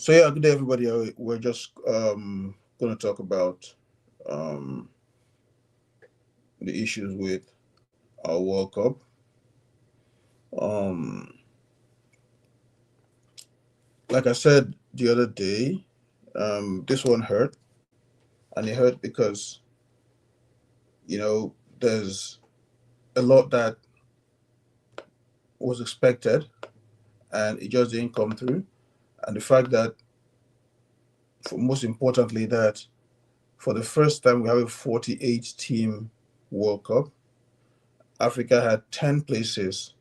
So yeah, good day everybody. We're just going to talk about um, the issues with our World Cup. Um, like I said the other day, this one hurt, and it hurt because there's a lot that was expected, and it just didn't come through. And the fact that, most importantly, that for the first time we have a 48 team World Cup. Africa had 10 places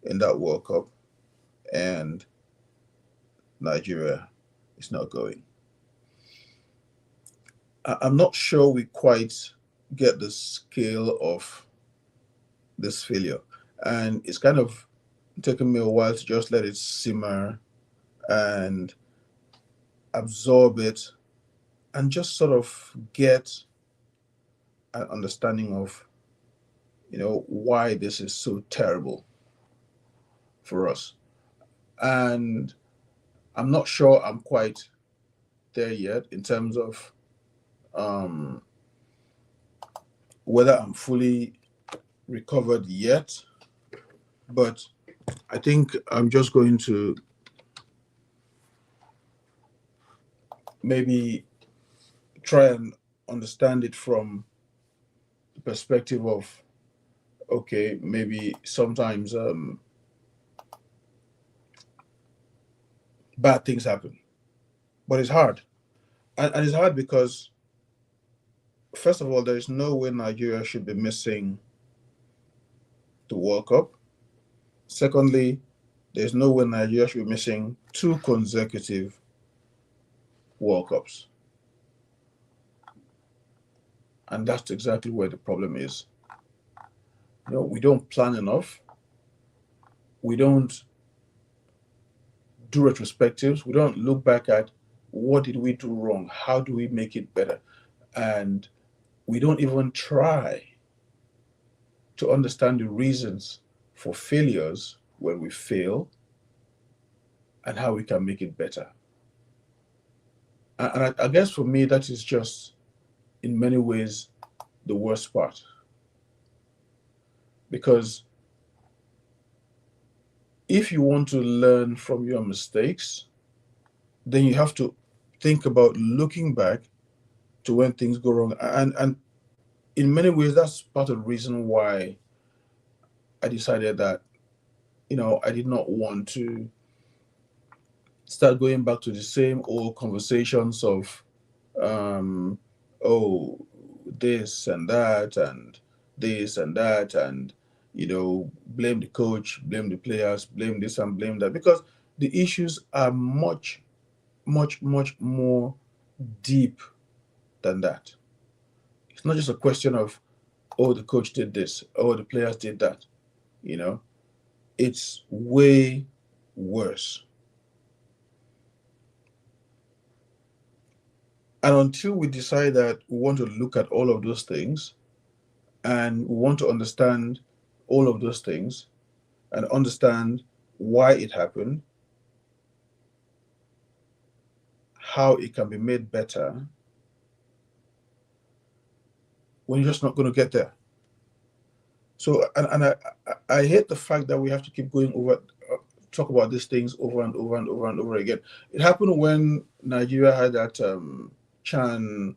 in that World Cup, and Nigeria is not going. I'm not sure we quite get the scale of this failure. And it's kind of taken me a while to just let it simmer and absorb it and just sort of get an understanding of, why this is so terrible for us. And I'm not sure I'm quite there yet in terms of um, whether I'm fully recovered yet, but I think I'm just going to maybe try and understand it from the perspective of, okay, maybe sometimes bad things happen, but it's hard. And it's hard because, first of all, there is no way Nigeria should be missing the World Cup. Secondly, there's no way Nigeria should be missing two consecutive World Cups. And that's exactly where the problem is. We don't plan enough. We don't do retrospectives. We don't look back at what did we do wrong? How do we make it better? And we don't even try to understand the reasons for failures when we fail and how we can make it better. And I guess for me, that is just in many ways the worst part. Because if you want to learn from your mistakes, then you have to think about looking back to when things go wrong. And in many ways, that's part of the reason why I decided that, I did not want to start going back to the same old conversations of, um, oh, this and that, and this and that, and, blame the coach, blame the players, blame this and blame that, because the issues are much, much, much more deep than that. It's not just a question of, oh, the coach did this, oh, the players did that. It's way worse. And until we decide that we want to look at all of those things and we want to understand all of those things and understand why it happened, how it can be made better, we're just not going to get there. So, and I hate the fact that we have to keep going over, talk about these things over and over and over and over again. It happened when Nigeria had that Chan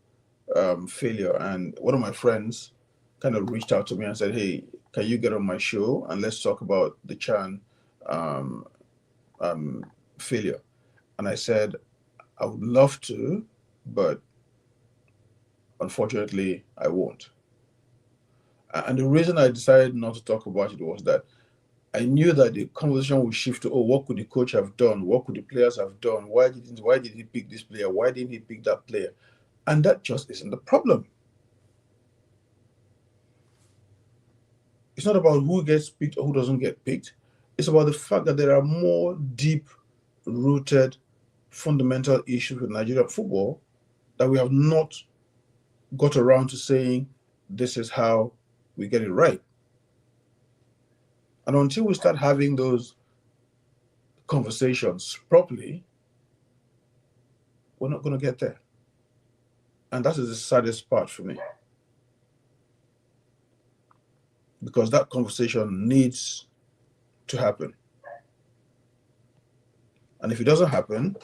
failure, and one of my friends kind of reached out to me and said, "Hey, can you get on my show and let's talk about the Chan um, failure?" And I said, "I would love to, but unfortunately, I won't." And the reason I decided not to talk about it was that I knew that the conversation would shift to, oh, what could the coach have done? What could the players have done? Why did he pick this player? Why didn't he pick that player? And that just isn't the problem. It's not about who gets picked or who doesn't get picked. It's about the fact that there are more deep rooted fundamental issues with Nigerian football that we have not got around to saying this is how we get it right. And until we start having those conversations properly, we're not going to get there. And that is the saddest part for me, because that conversation needs to happen. And if it doesn't happen,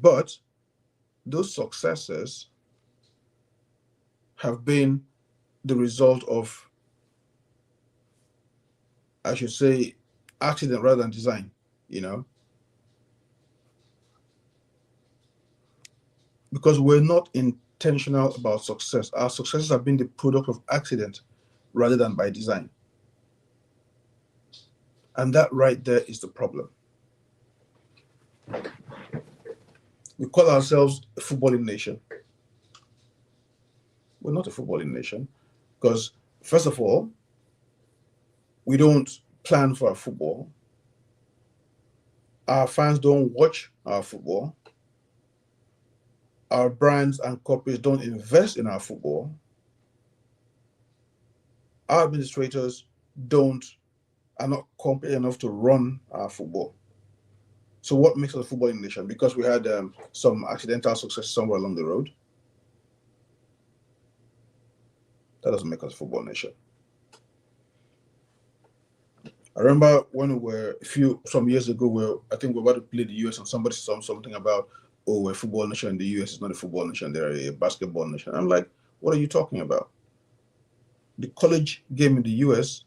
but those successes have been the result of, I should say, accident rather than design, you know, because we're not intentional about success. Our successes have been the product of accident rather than by design. And that right there is the problem. We call ourselves a footballing nation. We're not a footballing nation because, first of all, we don't plan for our football. Our fans don't watch our football. Our brands and corporates don't invest in our football. Our administrators don't are not competent enough to run our football. So what makes us a footballing nation? Because we had some accidental success somewhere along the road. That doesn't make us a football nation. I remember when we were some years ago, I think we were about to play the US, and somebody said something about, oh, we're a football nation in the US. It's not a football nation; they're a basketball nation. I'm like, what are you talking about? The college game in the US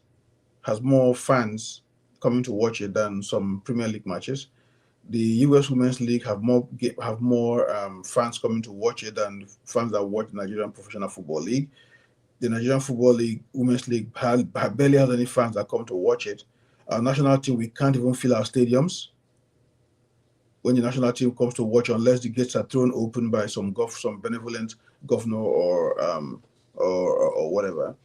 has more fans coming to watch it than some Premier League matches. The US Women's League have more fans coming to watch it than fans that watch the Nigerian Professional Football League. The Nigerian Football League Women's League barely has any fans that come to watch it. Our national team, we can't even fill our stadiums when the national team comes to watch, unless the gates are thrown open by some benevolent governor or whatever.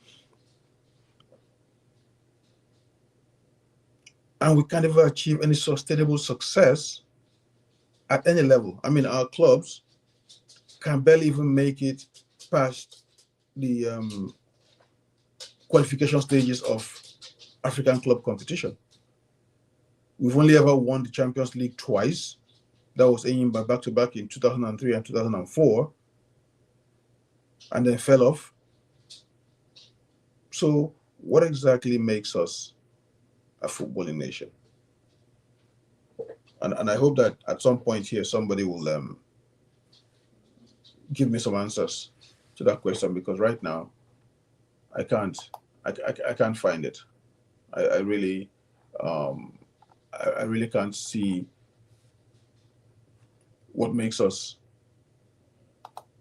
And we can't ever achieve any sustainable success at any level. I mean, our clubs can barely even make it past the qualification stages of African club competition. We've only ever won the Champions League twice. That was aiming by back-to-back in 2003 and 2004, and then fell off. So what exactly makes us a footballing nation? And I hope that at some point here, somebody will give me some answers to that question, because right now I can't. I can't find it. I really I really can't see what makes us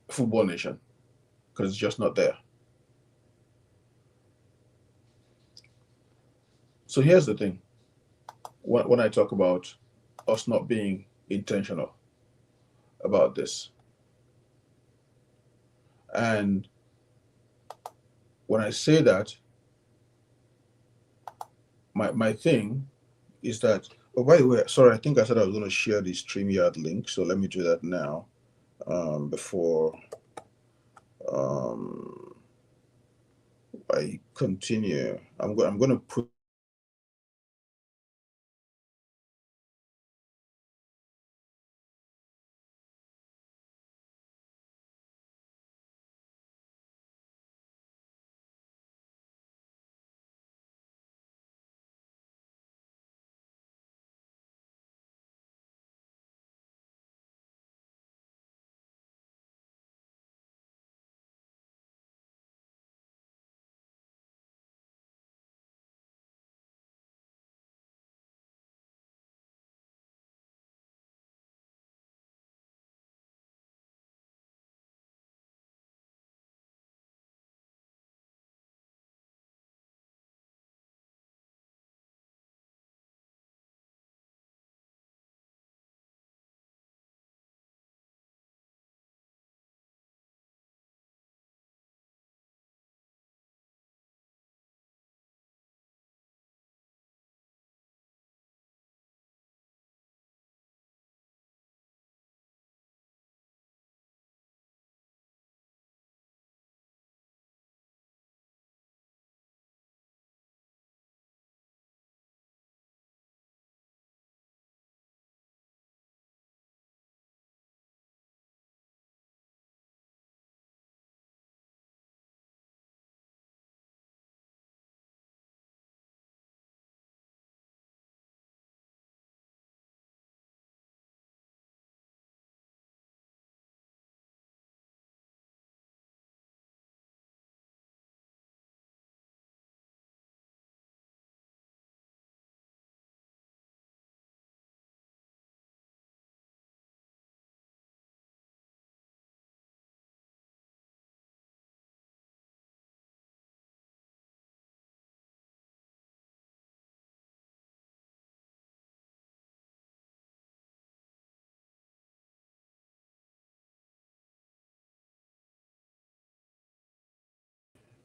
a football nation, because it's just not there. So here's the thing. When I talk about us not being intentional about this, and when I say that, my thing is that, oh, by the way, sorry, I think I said I was going to share the StreamYard link, so let me do that now, before I continue. I'm going to put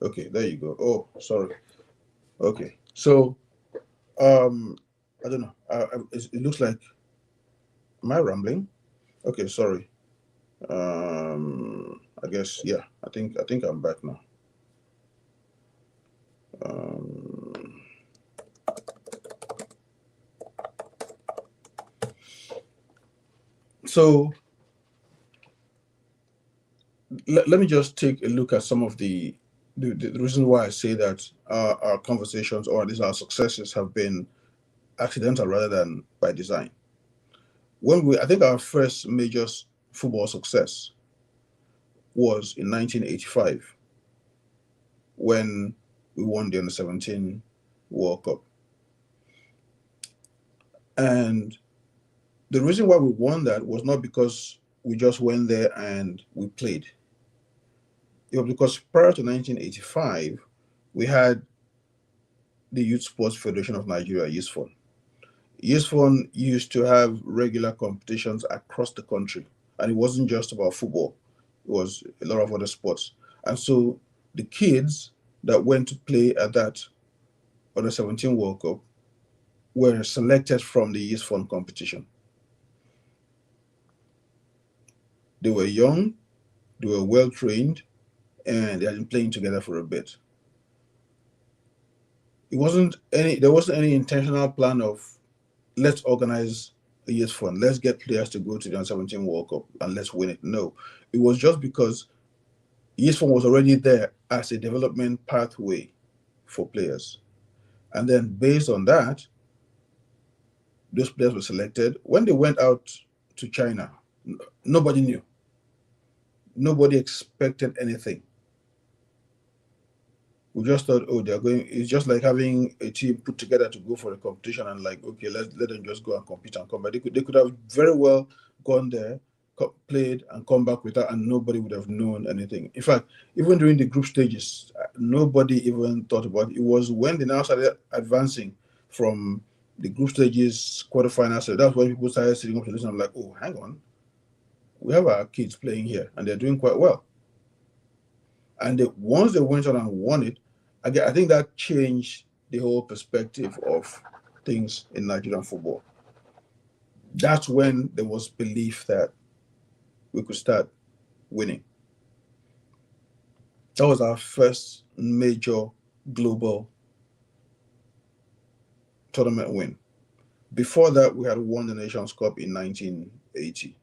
Okay, there you go. Oh, sorry. Okay, so um, I don't know. It looks like, am I rambling? Okay, sorry. I guess, yeah. I think I'm back now. Um, so let me just take a look at some of the reason why I say that our conversations, or at least our successes, have been accidental rather than by design. I think our first major football success was in 1985 when we won the Under 17 World Cup. And the reason why we won that was not because we just went there and we played. It was because prior to 1985, we had the Youth Sports Federation of Nigeria, YSFON. YSFON used to have regular competitions across the country, and it wasn't just about football, it was a lot of other sports. And so the kids that went to play at that Under 17 World Cup were selected from the YSFON competition. They were young, they were well trained, and they had been playing together for a bit. There wasn't any intentional plan of, let's organize a year's fund, let's get players to go to the Under 17 World Cup and let's win it. No, it was just because year's fund was already there as a development pathway for players. And then based on that, those players were selected. When they went out to China, nobody knew. Nobody expected anything. We just thought, oh, they're going. It's just like having a team put together to go for a competition, and like, okay, let them just go and compete and come back. They could have very well gone there, played and come back with that, and nobody would have known anything. In fact, even during the group stages, nobody even thought about it. It was when they now started advancing from the group stages, quarterfinals. So that's when people started sitting up to listen. I'm like, oh, hang on, we have our kids playing here, and they're doing quite well. And once they went on and won it, again, I think that changed the whole perspective of things in Nigerian football. That's when there was belief that we could start winning. That was our first major global tournament win. Before that, we had won the Nations Cup in 1980.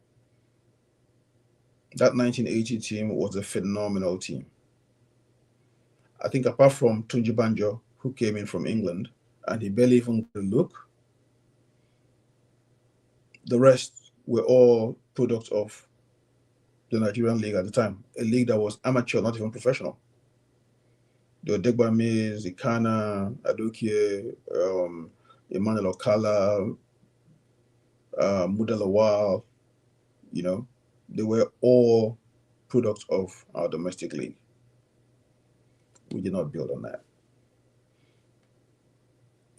That 1980 team was a phenomenal team. I think apart from Tunji Banjo, who came in from England, and he barely even got a look, the rest were all products of the Nigerian league at the time, a league that was amateur, not even professional. There were Degba Mays, Ikana, Adokie, Emmanuel Okala, Mudalawal, you know, they were all products of our domestic league. We did not build on that.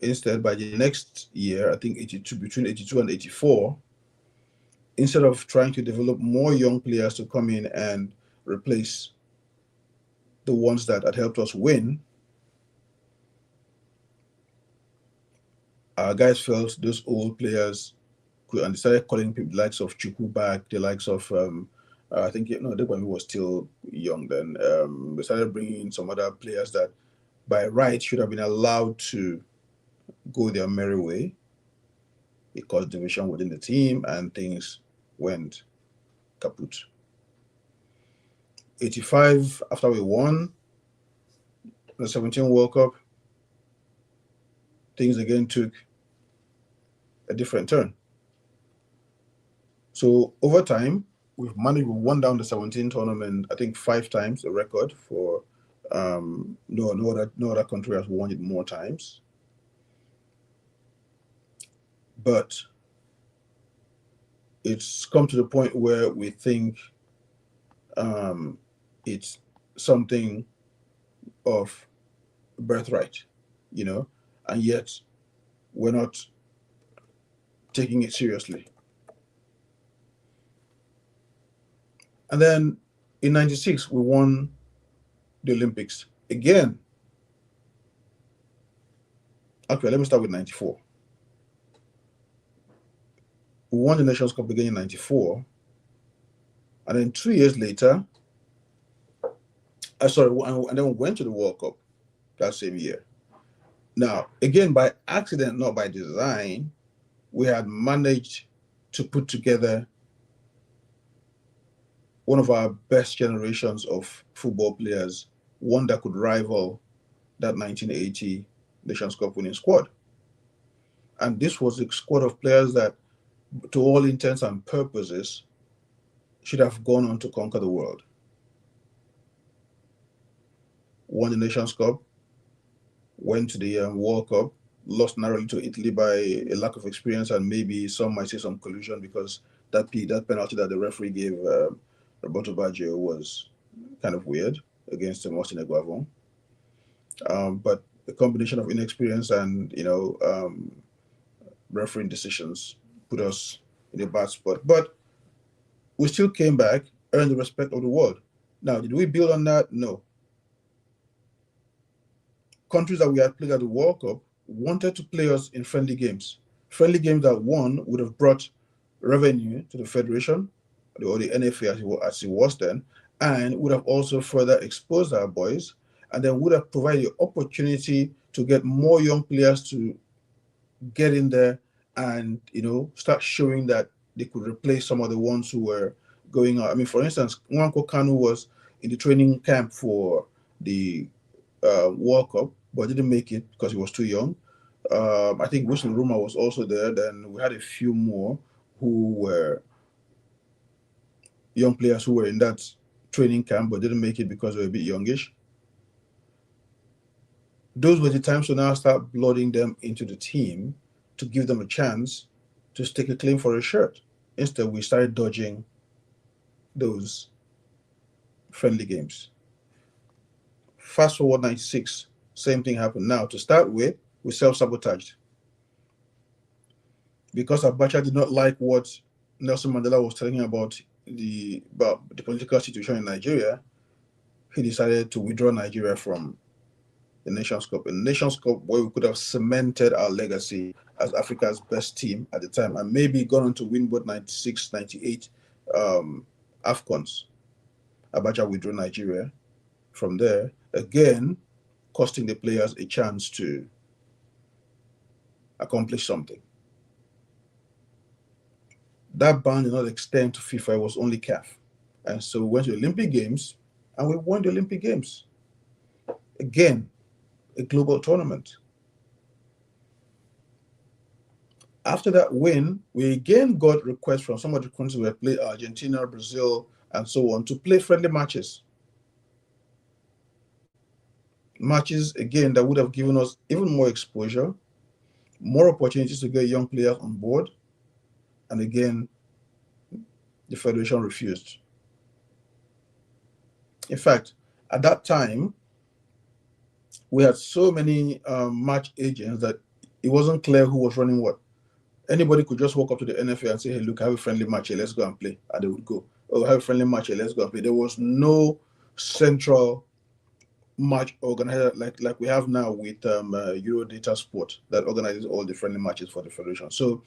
Instead, by the next year, I think 82, between 82 and 84, instead of trying to develop more young players to come in and replace the ones that had helped us win, our guys felt those old players could, and they started calling people the likes of Chuku back, the likes of I think Degwami was still young then. They started bringing in some other players that by right should have been allowed to go their merry way. It caused division within the team and things went kaput. 85, after we won the 17 World Cup, things again took a different turn. So over time, we won down the 17 tournament, I think 5 times, a record for no other country has won it more times. But it's come to the point where we think it's something of birthright, and yet we're not taking it seriously. And then in '96, we won the Olympics. Again, actually, let me start with 94. We won the Nations Cup again in 94. And then 2 years later, and then we went to the World Cup that same year. Now, again, by accident, not by design, we had managed to put together one of our best generations of football players, one that could rival that 1980 Nations Cup winning squad. And this was a squad of players that, to all intents and purposes, should have gone on to conquer the world. Won the Nations Cup, went to the World Cup, lost narrowly to Italy by a lack of experience and maybe some might say some collusion, because that penalty that the referee gave Roberto Baggio was kind of weird against Austin Eguavon. But the combination of inexperience and refereeing decisions put us in a bad spot. But we still came back, earned the respect of the world. Now, did we build on that? No. Countries that we had played at the World Cup wanted to play us in friendly games. Friendly games that, one, would have brought revenue to the Federation, or the NFA as it was then, and would have also further exposed our boys, and then would have provided the opportunity to get more young players to get in there and start showing that they could replace some of the ones who were going out. I mean, for instance, Nwankwo Kanu was in the training camp for the World Cup, but didn't make it because he was too young. I think Wilson Ruma was also there. Then we had a few more who were young players who were in that training camp but didn't make it because they were a bit youngish. Those were the times to now start blooding them into the team to give them a chance to stake a claim for a shirt. Instead, we started dodging those friendly games. Fast forward 96, same thing happened. Now, to start with, we self-sabotaged. Because Abacha did not like what Nelson Mandela was telling him about the political situation in Nigeria, he decided to withdraw Nigeria from the Nations Cup. A Nations Cup where we could have cemented our legacy as Africa's best team at the time and maybe gone on to win both 96, 98 AFCONs. Abacha withdrew Nigeria from there, again, costing the players a chance to accomplish something. That ban did not extend to FIFA, it was only CAF. And so we went to the Olympic Games and we won the Olympic Games. Again, a global tournament. After that win, we again got requests from some of the countries we played, Argentina, Brazil, and so on, to play friendly matches. Matches, again, that would have given us even more exposure, more opportunities to get young players on board. And again, the Federation refused. In fact, at that time, we had so many match agents that it wasn't clear who was running what. Anybody could just walk up to the NFA and say, hey, look, I have a friendly match here, let's go and play. And they would go. Oh, I have a friendly match here, let's go and play. There was no central match organizer like we have now with Eurodata Sport that organizes all the friendly matches for the Federation. So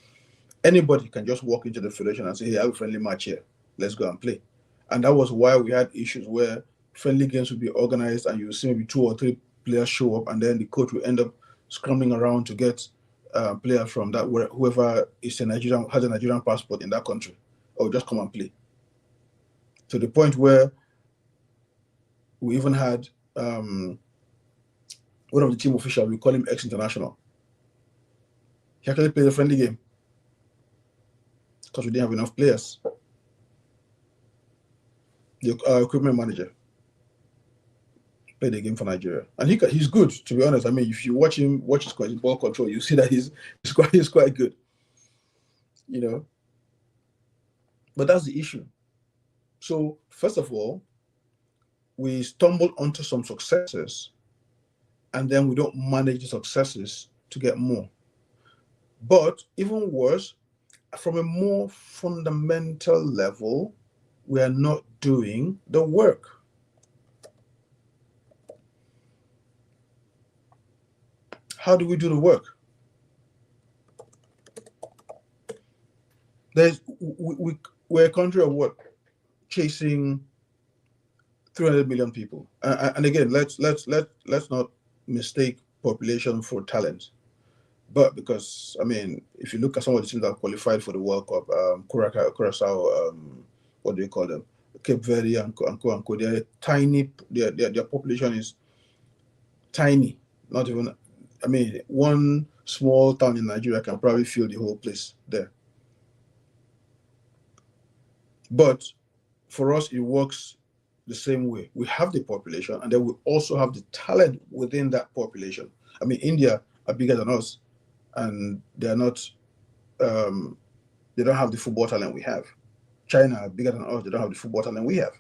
anybody can just walk into the Federation and say, hey, I have a friendly match here, let's go and play. And that was why we had issues where friendly games would be organized and you would see maybe 2 or 3 players show up and then the coach will end up scrambling around to get players from that, whoever is a Nigerian, has a Nigerian passport in that country, or just come and play. To the point where we even had one of the team officials, we call him ex-international. He actually played a friendly game because we didn't have enough players. The equipment manager played the game for Nigeria, and he's good, to be honest. I mean, if you watch his ball control, you see that he's quite good, But that's the issue. So first of all, we stumbled onto some successes, and then we don't manage the successes to get more. But even worse, from a more fundamental level, we are not doing the work. How do we do the work? We're a country of what? Chasing 300 million people. And again, let's not mistake population for talent. But because, I mean, if you look at some of the teams that qualified for the World Cup, Curacao, what do you call them? Cape Verde and Co. They're tiny. Their population is tiny. Not even. I mean, one small town in Nigeria can probably fill the whole place there. But for us, it works the same way. We have the population, and then we also have the talent within that population. I mean, India are bigger than us, and they're not. They don't have the football talent we have. China are bigger than us; they don't have the football talent we have.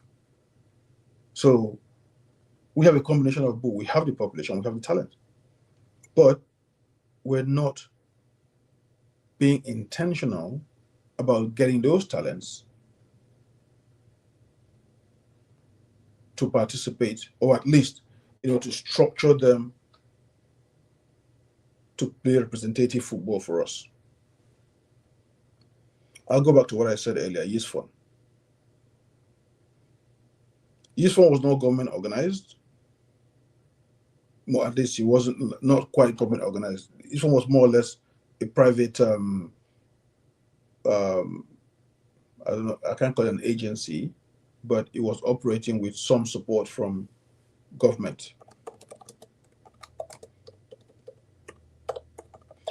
So we have a combination of both. We have the population, we have the talent, but we're not being intentional about getting those talents to participate, or at least, to structure them to play representative football for us. I'll go back to what I said earlier, Youth Fund. Youth Fund was not government organized. Well, at least it wasn't, not quite government organized. Youth Fund was more or less a private, I don't know, I can't call it an agency, but it was operating with some support from government.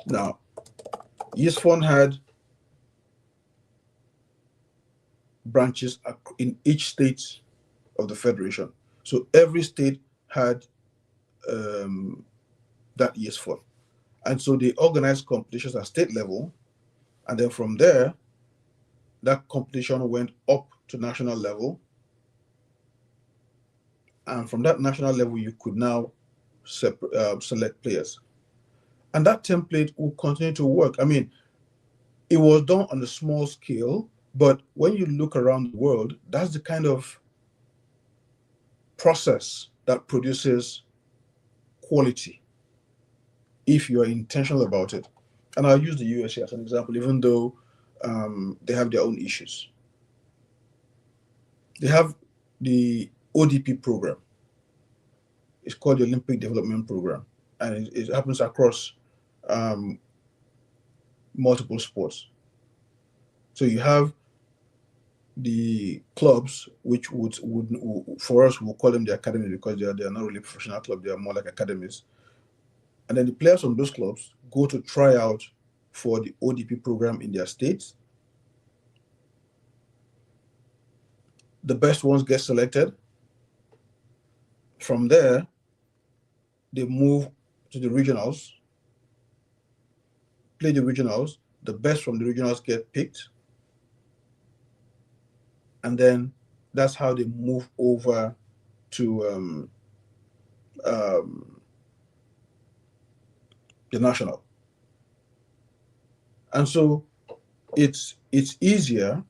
Now, Youth Fund had branches in each state of the federation. So every state had that Youth Fund. And so they organized competitions at state level. And then from there, that competition went up to national level. And from that national level, you could now select players. And that template will continue to work. I mean, it was done on a small scale, but when you look around the world, that's the kind of process that produces quality if you are intentional about it. And I'll use the USA as an example, even though they have their own issues. They have the ODP program. It's called the Olympic Development Program, and it happens across multiple sports. So you have the clubs, which would for us we'll call them the academy, because they are not really professional clubs, they are more like academies. And then the players from those clubs go to try out for the ODP program in their states. The best ones get selected. From there, they move to the regionals, play the regionals. The best from the regionals get picked. And then that's how they move over to the national. And so it's easier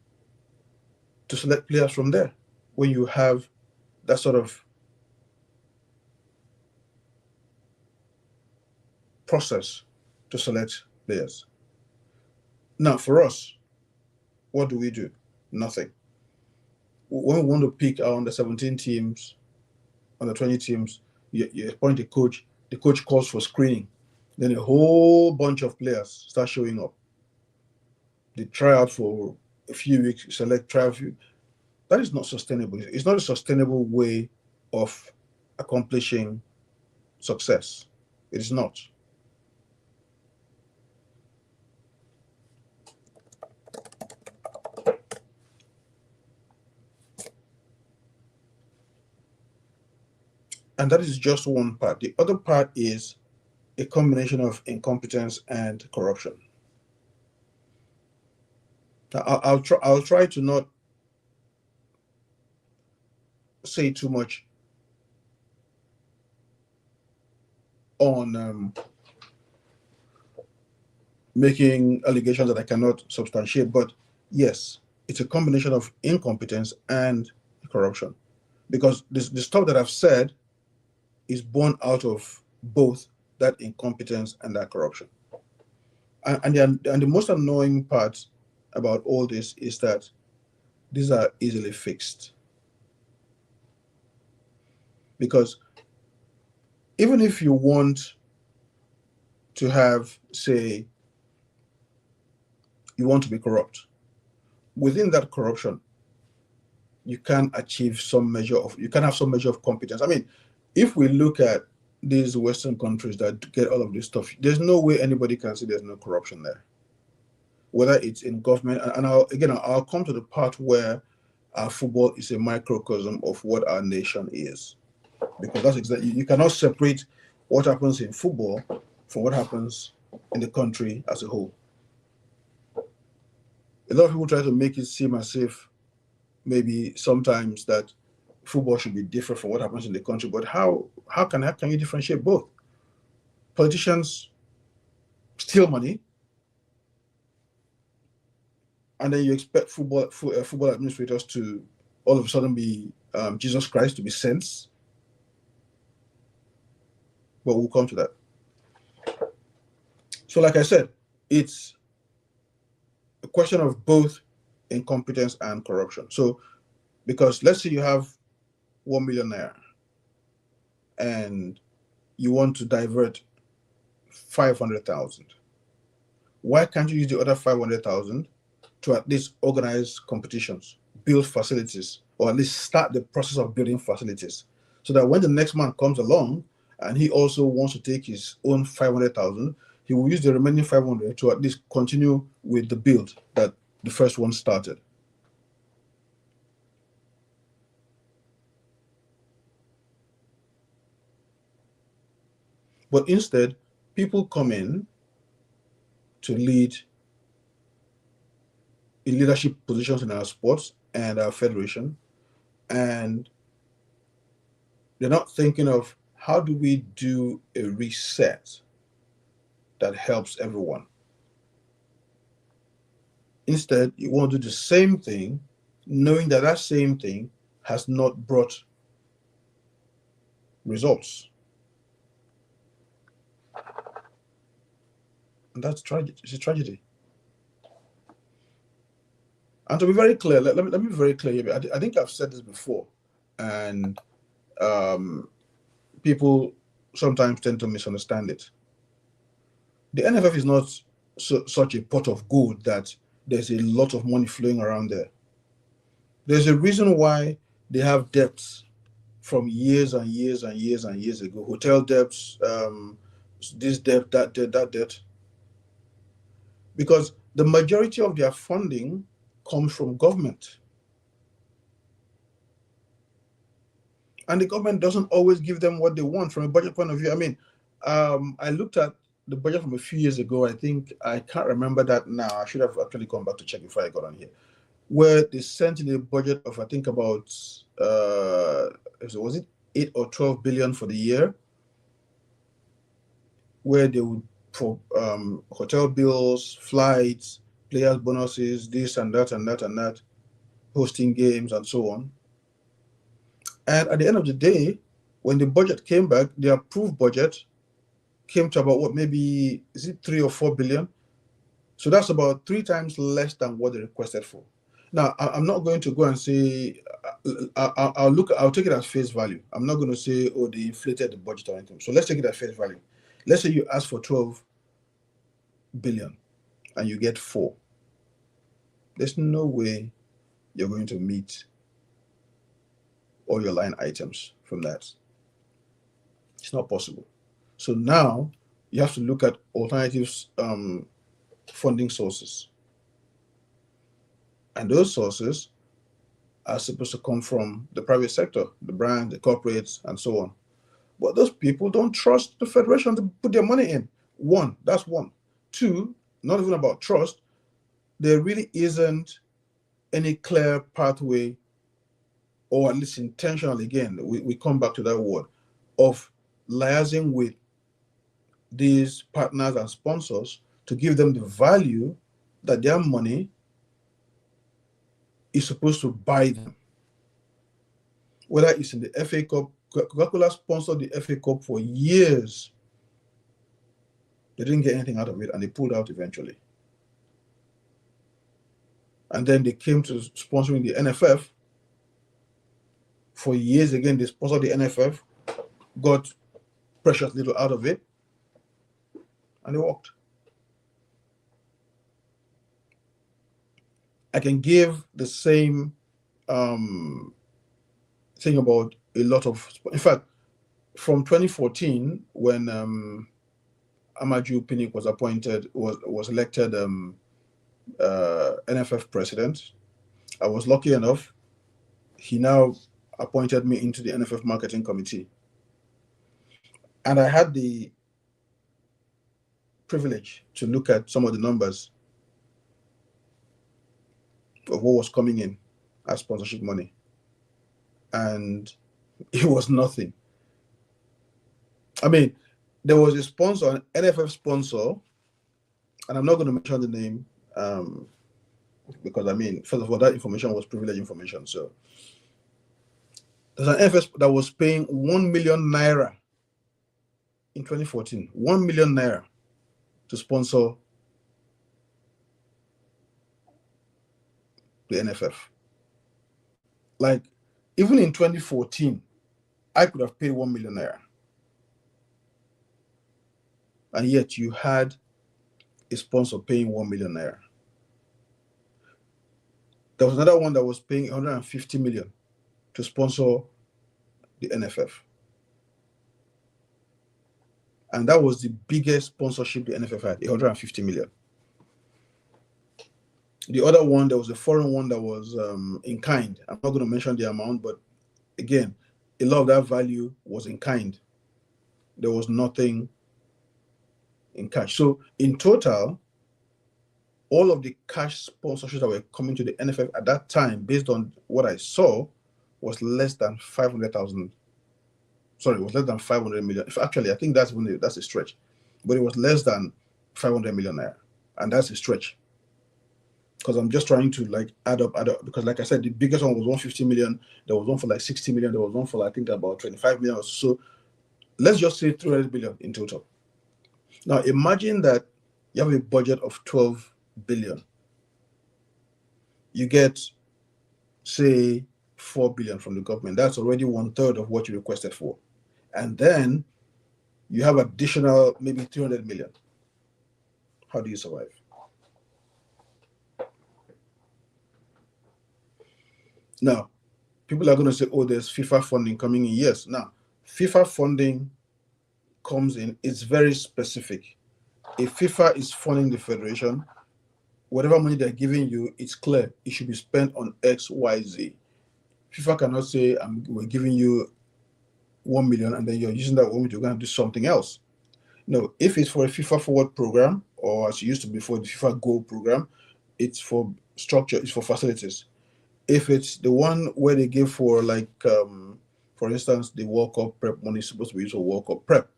to select players from there when you have that sort of process to select players. Now, for us, what do we do? Nothing. When we want to pick our under 17 teams, under 20 teams, you appoint a coach, the coach calls for screening. Then a whole bunch of players start showing up. They try out for a few weeks, try a few. That is not sustainable. It's not a sustainable way of accomplishing success. It is not. And that is just one part. The other part is a combination of incompetence and corruption. Now, I'll try to not say too much on making allegations that I cannot substantiate, but yes, it's a combination of incompetence and corruption, because the stuff that I've said is born out of both that incompetence and that corruption. And the most annoying part about all this is that these are easily fixed. Because even if you want to have, say, you want to be corrupt, within that corruption, you can achieve you can have some measure of competence. I mean, if we look at these Western countries that get all of this stuff, there's no way anybody can say there's no corruption there. Whether it's in government, and I'll come to the part where football is a microcosm of what our nation is, because that's exactly, you cannot separate what happens in football from what happens in the country as a whole. A lot of people try to make it seem as if maybe sometimes that football should be different from what happens in the country, but how can you differentiate both? Politicians steal money, and then you expect football administrators to all of a sudden be Jesus Christ, to be saints. But we'll come to that. So like I said, it's a question of both incompetence and corruption. So because let's say you have 1 million naira and you want to divert 500,000, why can't you use the other 500,000 to at least organize competitions, build facilities, or at least start the process of building facilities, so that when the next man comes along and he also wants to take his own 500,000, he will use the remaining 500 to at least continue with the build that the first one started. But instead, people come in to lead in leadership positions in our sports and our federation, and they're not thinking of how do we do a reset that helps everyone. Instead, you want to do the same thing, knowing that that same thing has not brought results. And that's tragic. It's a tragedy. And to be very clear, let me be very clear. I think I've said this before, and people sometimes tend to misunderstand it. The NFF is not such a pot of gold that there's a lot of money flowing around there. There's a reason why they have debts from years and years and years and years ago. Hotel debts, this debt, that debt, that debt. Because the majority of their funding comes from government. And the government doesn't always give them what they want from a budget point of view. I mean, I looked at the budget from a few years ago. I think I can't remember that now. I should have actually gone back to check before I got on here, where they sent in a budget of, I think, about was it 8 or 12 billion for the year, where they would, for hotel bills, flights, players bonuses, this and that and that and that, hosting games and so on. And at the end of the day, when the budget came back, the approved budget came to about what, maybe, is it 3 or 4 billion? So that's about 3 times less than what they requested for. Now, I'm not going to go and say, I'll take it as face value. I'm not going to say, oh, they inflated the budget or anything. So let's take it at face value. Let's say you ask for 12 billion and you get 4. There's no way you're going to meet all your line items from that. It's not possible. So now you have to look at alternatives, funding sources. And those sources are supposed to come from the private sector, the brand, the corporates, and so on. But those people don't trust the federation to put their money in. That's one. 2, not even about trust. There really isn't any clear pathway, or at least intentional, again, we come back to that word, of liaising with these partners and sponsors to give them the value that their money is supposed to buy them. Whether it's in the FA Cup, Coca-Cola sponsored the FA Cup for years. They didn't get anything out of it, and they pulled out eventually. And then they came to sponsoring the NFF. For years, again, they sponsored the NFF, got precious little out of it, and they walked. I can give the same thing about a lot of, in fact, from 2014, when Amaju Pinnick was appointed, was elected NFF president, I was lucky enough. He now appointed me into the NFF marketing committee, and I had the privilege to look at some of the numbers of what was coming in as sponsorship money, and it was nothing. I mean, there was a sponsor, an NFF sponsor, and I'm not going to mention the name because, I mean, first of all, that information was privileged information. So there's an NFF that was paying 1 million naira in 2014, 1 million naira to sponsor the NFF. Like, even in 2014, I could have paid 1 million naira. And yet you had a sponsor paying 1 million naira. There was another one that was paying 150 million to sponsor the NFF. And that was the biggest sponsorship the NFF had, 150 million. The other one, there was a foreign one that was in kind. I'm not going to mention the amount, but again, a lot of that value was in kind. There was nothing in cash. So in total, all of the cash sponsorships that were coming to the NFF at that time, based on what I saw, was less than 500,000. Sorry, it was less than 500 million. If actually, I think that's a stretch, but it was less than 500 million naira, and that's a stretch. Because I'm just trying to like add up. Because like I said, the biggest one was 150 million. There was one for like 60 million. There was one for I think about 25 million or so. Let's just say 300 billion in total. Now imagine that you have a budget of 12 billion. You get, say, 4 billion from the government. That's already 1/3 of what you requested for. And then you have additional maybe 300 million. How do you survive? Now, people are going to say, oh, there's FIFA funding coming in. Yes. Now, FIFA funding comes in, it's very specific. If FIFA is funding the federation, whatever money they're giving you, it's clear. It should be spent on X, Y, Z. FIFA cannot say, we're giving you 1 million and then you're using that 1 million, you're going to do something else. No, if it's for a FIFA Forward program, or as it used to be for the FIFA Go program, it's for structure, it's for facilities. If it's the one where they give for, like, for instance, the World Cup prep money is supposed to be used for World Cup prep.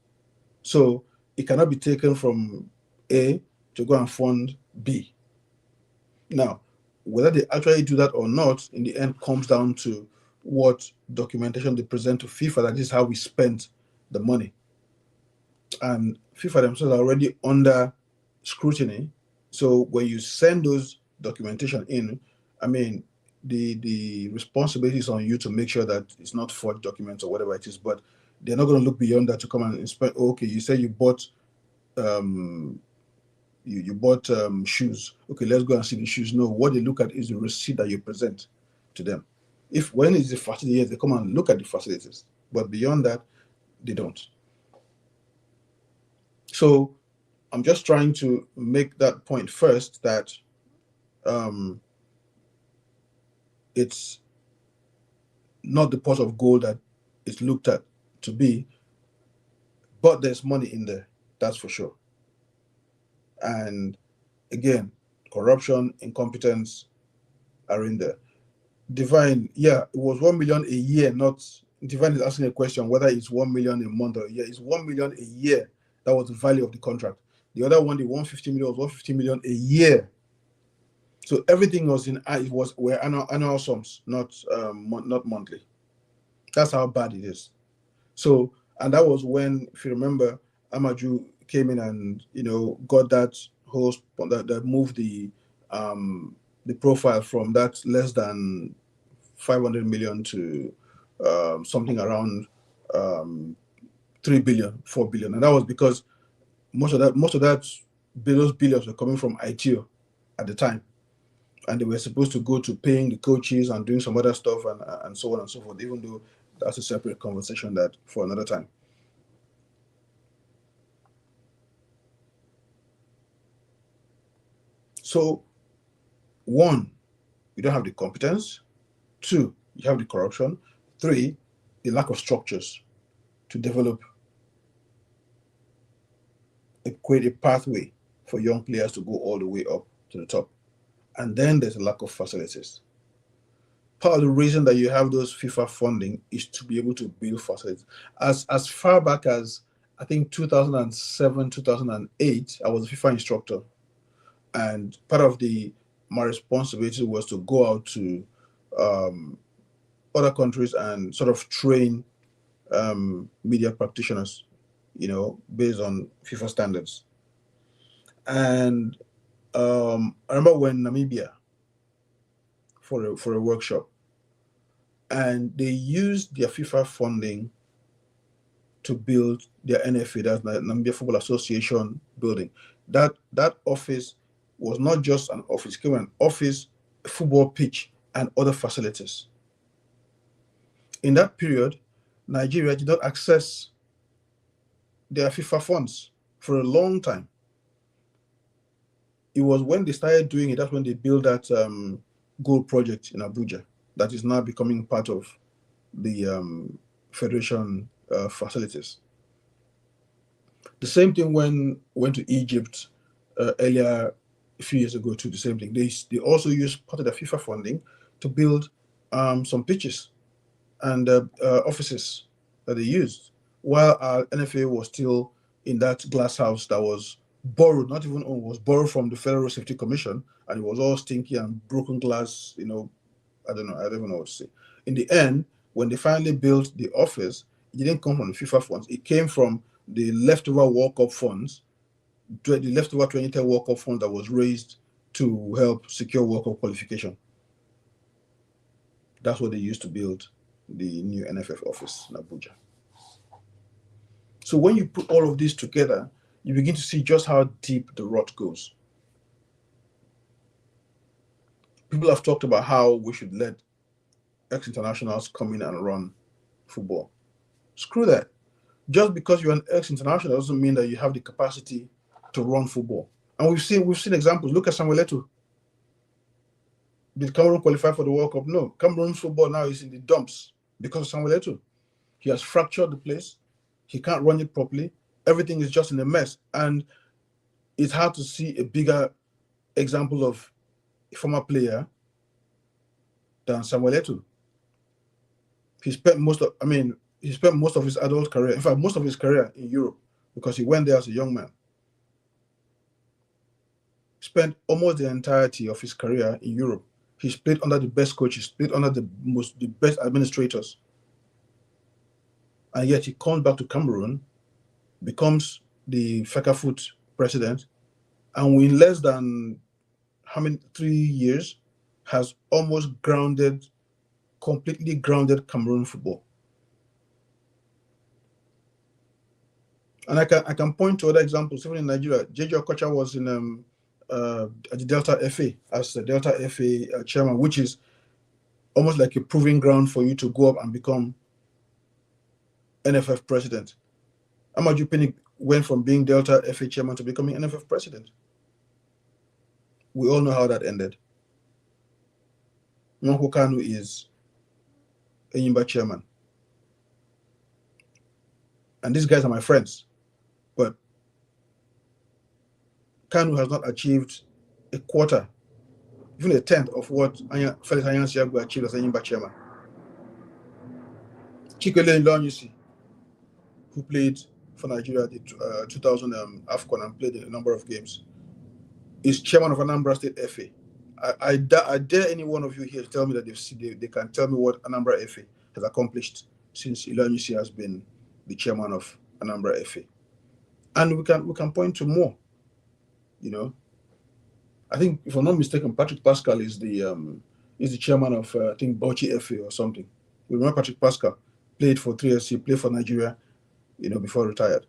So it cannot be taken from A to go and fund B. Now, whether they actually do that or not, in the end, comes down to what documentation they present to FIFA, that is how we spent the money. And FIFA themselves are already under scrutiny. So when you send those documentation in, I mean, the responsibility is on you to make sure that it's not forged documents or whatever it is, but they're not going to look beyond that to come and inspect. Oh, okay, you say you bought you bought shoes. Okay, let's go and see the shoes. No, what they look at is the receipt that you present to them. If when it's the facility, yes, they come and look at the facilities, but beyond that, they don't. So I'm just trying to make that point first, that it's not the pot of gold that it's looked at to be, but there's money in there, that's for sure. And again, corruption, incompetence are in there. Divine, yeah, it was 1 million a year, not Divine is asking a question whether it's 1 million a month or a year. It's 1 million a year. That was the value of the contract. The other one, the 150 million, was 150 million a year. So everything was were annual sums, not monthly. That's how bad it is. So, and that was when, if you remember, Amaju came in and got that whole that moved the profile from that less than 500 million to something around um, 3 billion, 4 billion, and that was because most of that those billions were coming from ITO at the time, and they were supposed to go to paying the coaches and doing some other stuff and so on and so forth. Even though that's a separate conversation that for another time. So, one, you don't have the competence. Two, you have the corruption. Three, the lack of structures to develop create a pathway for young players to go all the way up to the top. And then there's a lack of facilities. Part of the reason that you have those FIFA funding is to be able to build facilities. As far back as I think 2007, 2008, I was a FIFA instructor, and part of the my responsibility was to go out to um, other countries and sort of train media practitioners, based on FIFA standards. And I remember when Namibia for a workshop, and they used their FIFA funding to build their NFA, that's the Namibia Football Association building. That office was not just an office; it came an office, a football pitch, and other facilities. In that period, Nigeria did not access their FIFA funds for a long time. It was when they started doing it, that's when they built that gold project in Abuja that is now becoming part of the federation facilities. The same thing when went to Egypt earlier a few years ago too. The same thing. They also used part of the FIFA funding to build some pitches and offices that they used, while our NFA was still in that glass house that was borrowed, not even owned, was borrowed from the Federal Safety Commission, and it was all stinky and broken glass. I don't know. I don't even know what to say. In the end, when they finally built the office, it didn't come from the FIFA funds. It came from the leftover World Cup funds, the leftover 2010 World Cup fund that was raised to help secure World Cup qualification. That's what they used to build the new NFF office in Abuja. So when you put all of this together, you begin to see just how deep the rot goes. People have talked about how we should let ex-internationals come in and run football. Screw that. Just because you're an ex-international doesn't mean that you have the capacity to run football. And we've seen examples. Look at Samuel Eto'o. Did Cameroon qualify for the World Cup? No. Cameroon football now is in the dumps because of Samuel Eto'o. He has fractured the place. He can't run it properly. Everything is just in a mess. And it's hard to see a bigger example of a former player than Samuel Eto'o. He spent most of his adult career, in fact, most of his career in Europe, because he went there as a young man. Spent almost the entirety of his career in Europe. He's played under the best coaches, played under the best administrators. And yet he comes back to Cameroon, becomes the FECAFOOT president, and in less than 3 years, has almost completely grounded Cameroon football. And I can point to other examples. Even in Nigeria, J.J. Okocha was in at the Delta FA as the Delta FA chairman, which is almost like a proving ground for you to go up and become NFF president. Amaju Pinnick went from being Delta FA chairman to becoming NFF president. We all know how that ended. Nwankwo Kanu is Enyimba chairman. And these guys are my friends. But Kanu has not achieved a quarter, even a tenth of what Felix Anyansiago achieved as Enyimba chairman. Chikwele Ilonyusi, who played for Nigeria the 2000 AFCON and played a number of games, is chairman of Anambra State FA. I dare any one of you here to tell me that they can tell me what Anambra FA has accomplished since Ilonyusi has been the chairman of Anambra FA. And we can point to more. You know, I think if I'm not mistaken, Patrick Pascal is the chairman of I think Bauchi FA or something. We remember Patrick Pascal played for 3SC, played for Nigeria, before retired.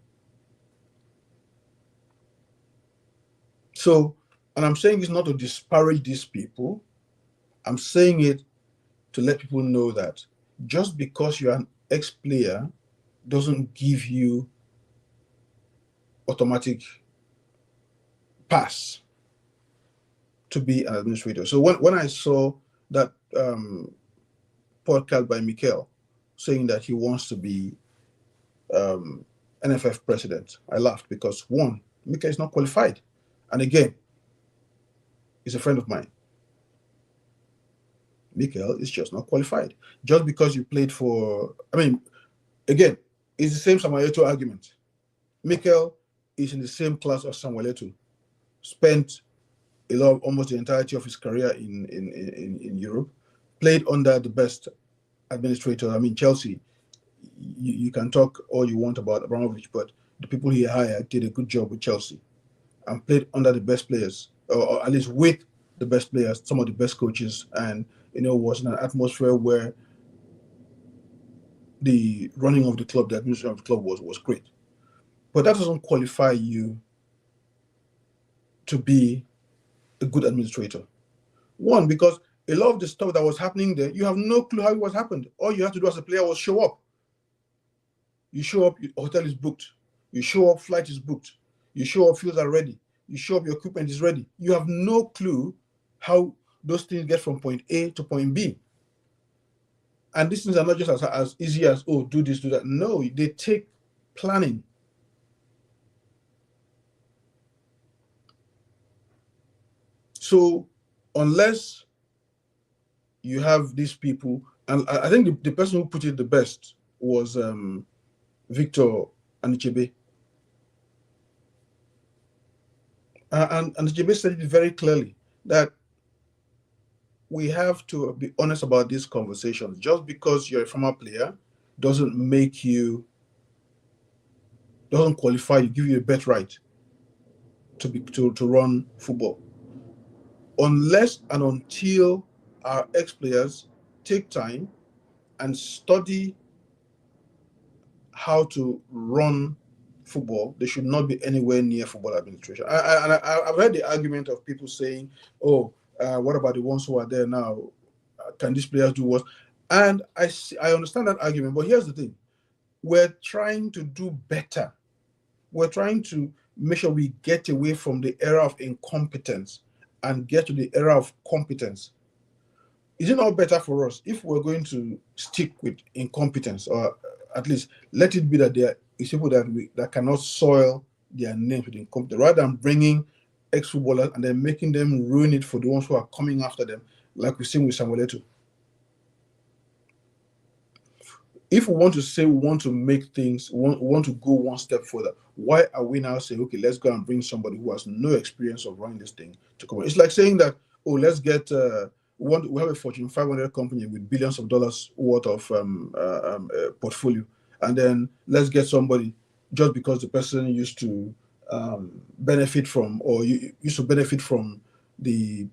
So, and I'm saying this not to disparage these people. I'm saying it to let people know that just because you're an ex-player doesn't give you automatic pass to be an administrator. So when I saw that podcast by Mikel saying that he wants to be NFF president, I laughed because one, Mikel is not qualified. And again, he's a friend of mine. Mikel is just not qualified. Just because you played for, again, it's the same Samuel Eto'o argument. Mikel is in the same class as Samuel Eto'o. Spent almost the entirety of his career in Europe. Played under the best administrator. Chelsea. You can talk all you want about Abramovich, but the people he hired did a good job with Chelsea and played under the best players, or at least with the best players, some of the best coaches, and was in an atmosphere where the running of the club, the administration of the club was great. But that doesn't qualify you to be a good administrator. One, because a lot of the stuff that was happening there, you have no clue how it was happened. All you have to do as a player was show up. You show up, your hotel is booked. You show up, flight is booked. You show up, fields are ready. You show up, your equipment is ready. You have no clue how those things get from point A to point B. And these things are not just as easy as, oh, do this, do that. No, they take planning. So unless you have these people, and I think the person who put it the best was Victor Anichebe. And Anichebe said it very clearly that we have to be honest about these conversations. Just because you're a former player doesn't qualify you, give you a birthright to run football. Unless and until our ex-players take time and study how to run football, they should not be anywhere near football administration. I've heard the argument of people saying, oh, what about the ones who are there now? Can these players do what? And I understand that argument, but here's the thing. We're trying to do better. We're trying to make sure we get away from the era of incompetence and get to the era of competence. Is it not better for us if we're going to stick with incompetence, or at least let it be that there is people that cannot soil their names with incompetence, rather than bringing ex-footballers and then making them ruin it for the ones who are coming after them, like we've seen with Samuel Eto'o? If we want to say we want to make things, we want to go one step further, why are we now saying, okay, let's go and bring somebody who has no experience of running this thing to come? It's like saying that, oh, let's get we have a Fortune 500 company with billions of dollars worth of portfolio, and then let's get somebody just because the person used to benefit from, or used to benefit from the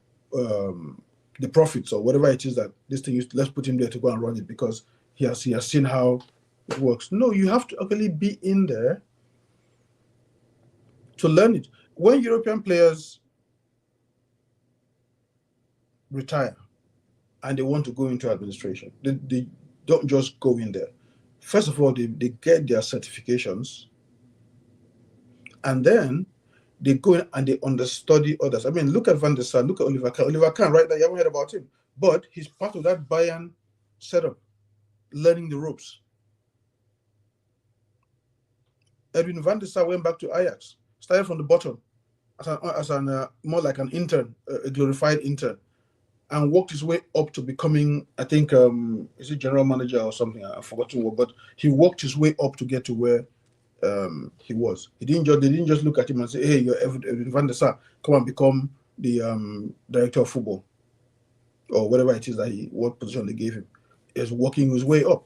profits or whatever it is that this thing is. Let's put him there to go and run it because he has seen how it works. No, you have to actually be in there to learn it. When European players retire and they want to go into administration, they don't just go in there. First of all, they get their certifications, and then they go in and they understudy others. Look at Van der Sar, look at Oliver Kahn. Oliver Kahn, right there, you haven't heard about him, but he's part of that Bayern setup, learning the ropes. Edwin van der Sar went back to Ajax, started from the bottom as an more like an intern, a glorified intern, and worked his way up to becoming, I think, is it general manager or something? I've forgotten what, but he worked his way up to get to where he was. They didn't just look at him and say, hey, you're Edwin van der Sar, come and become the director of football, or whatever it is what position they gave him. He's working his way up.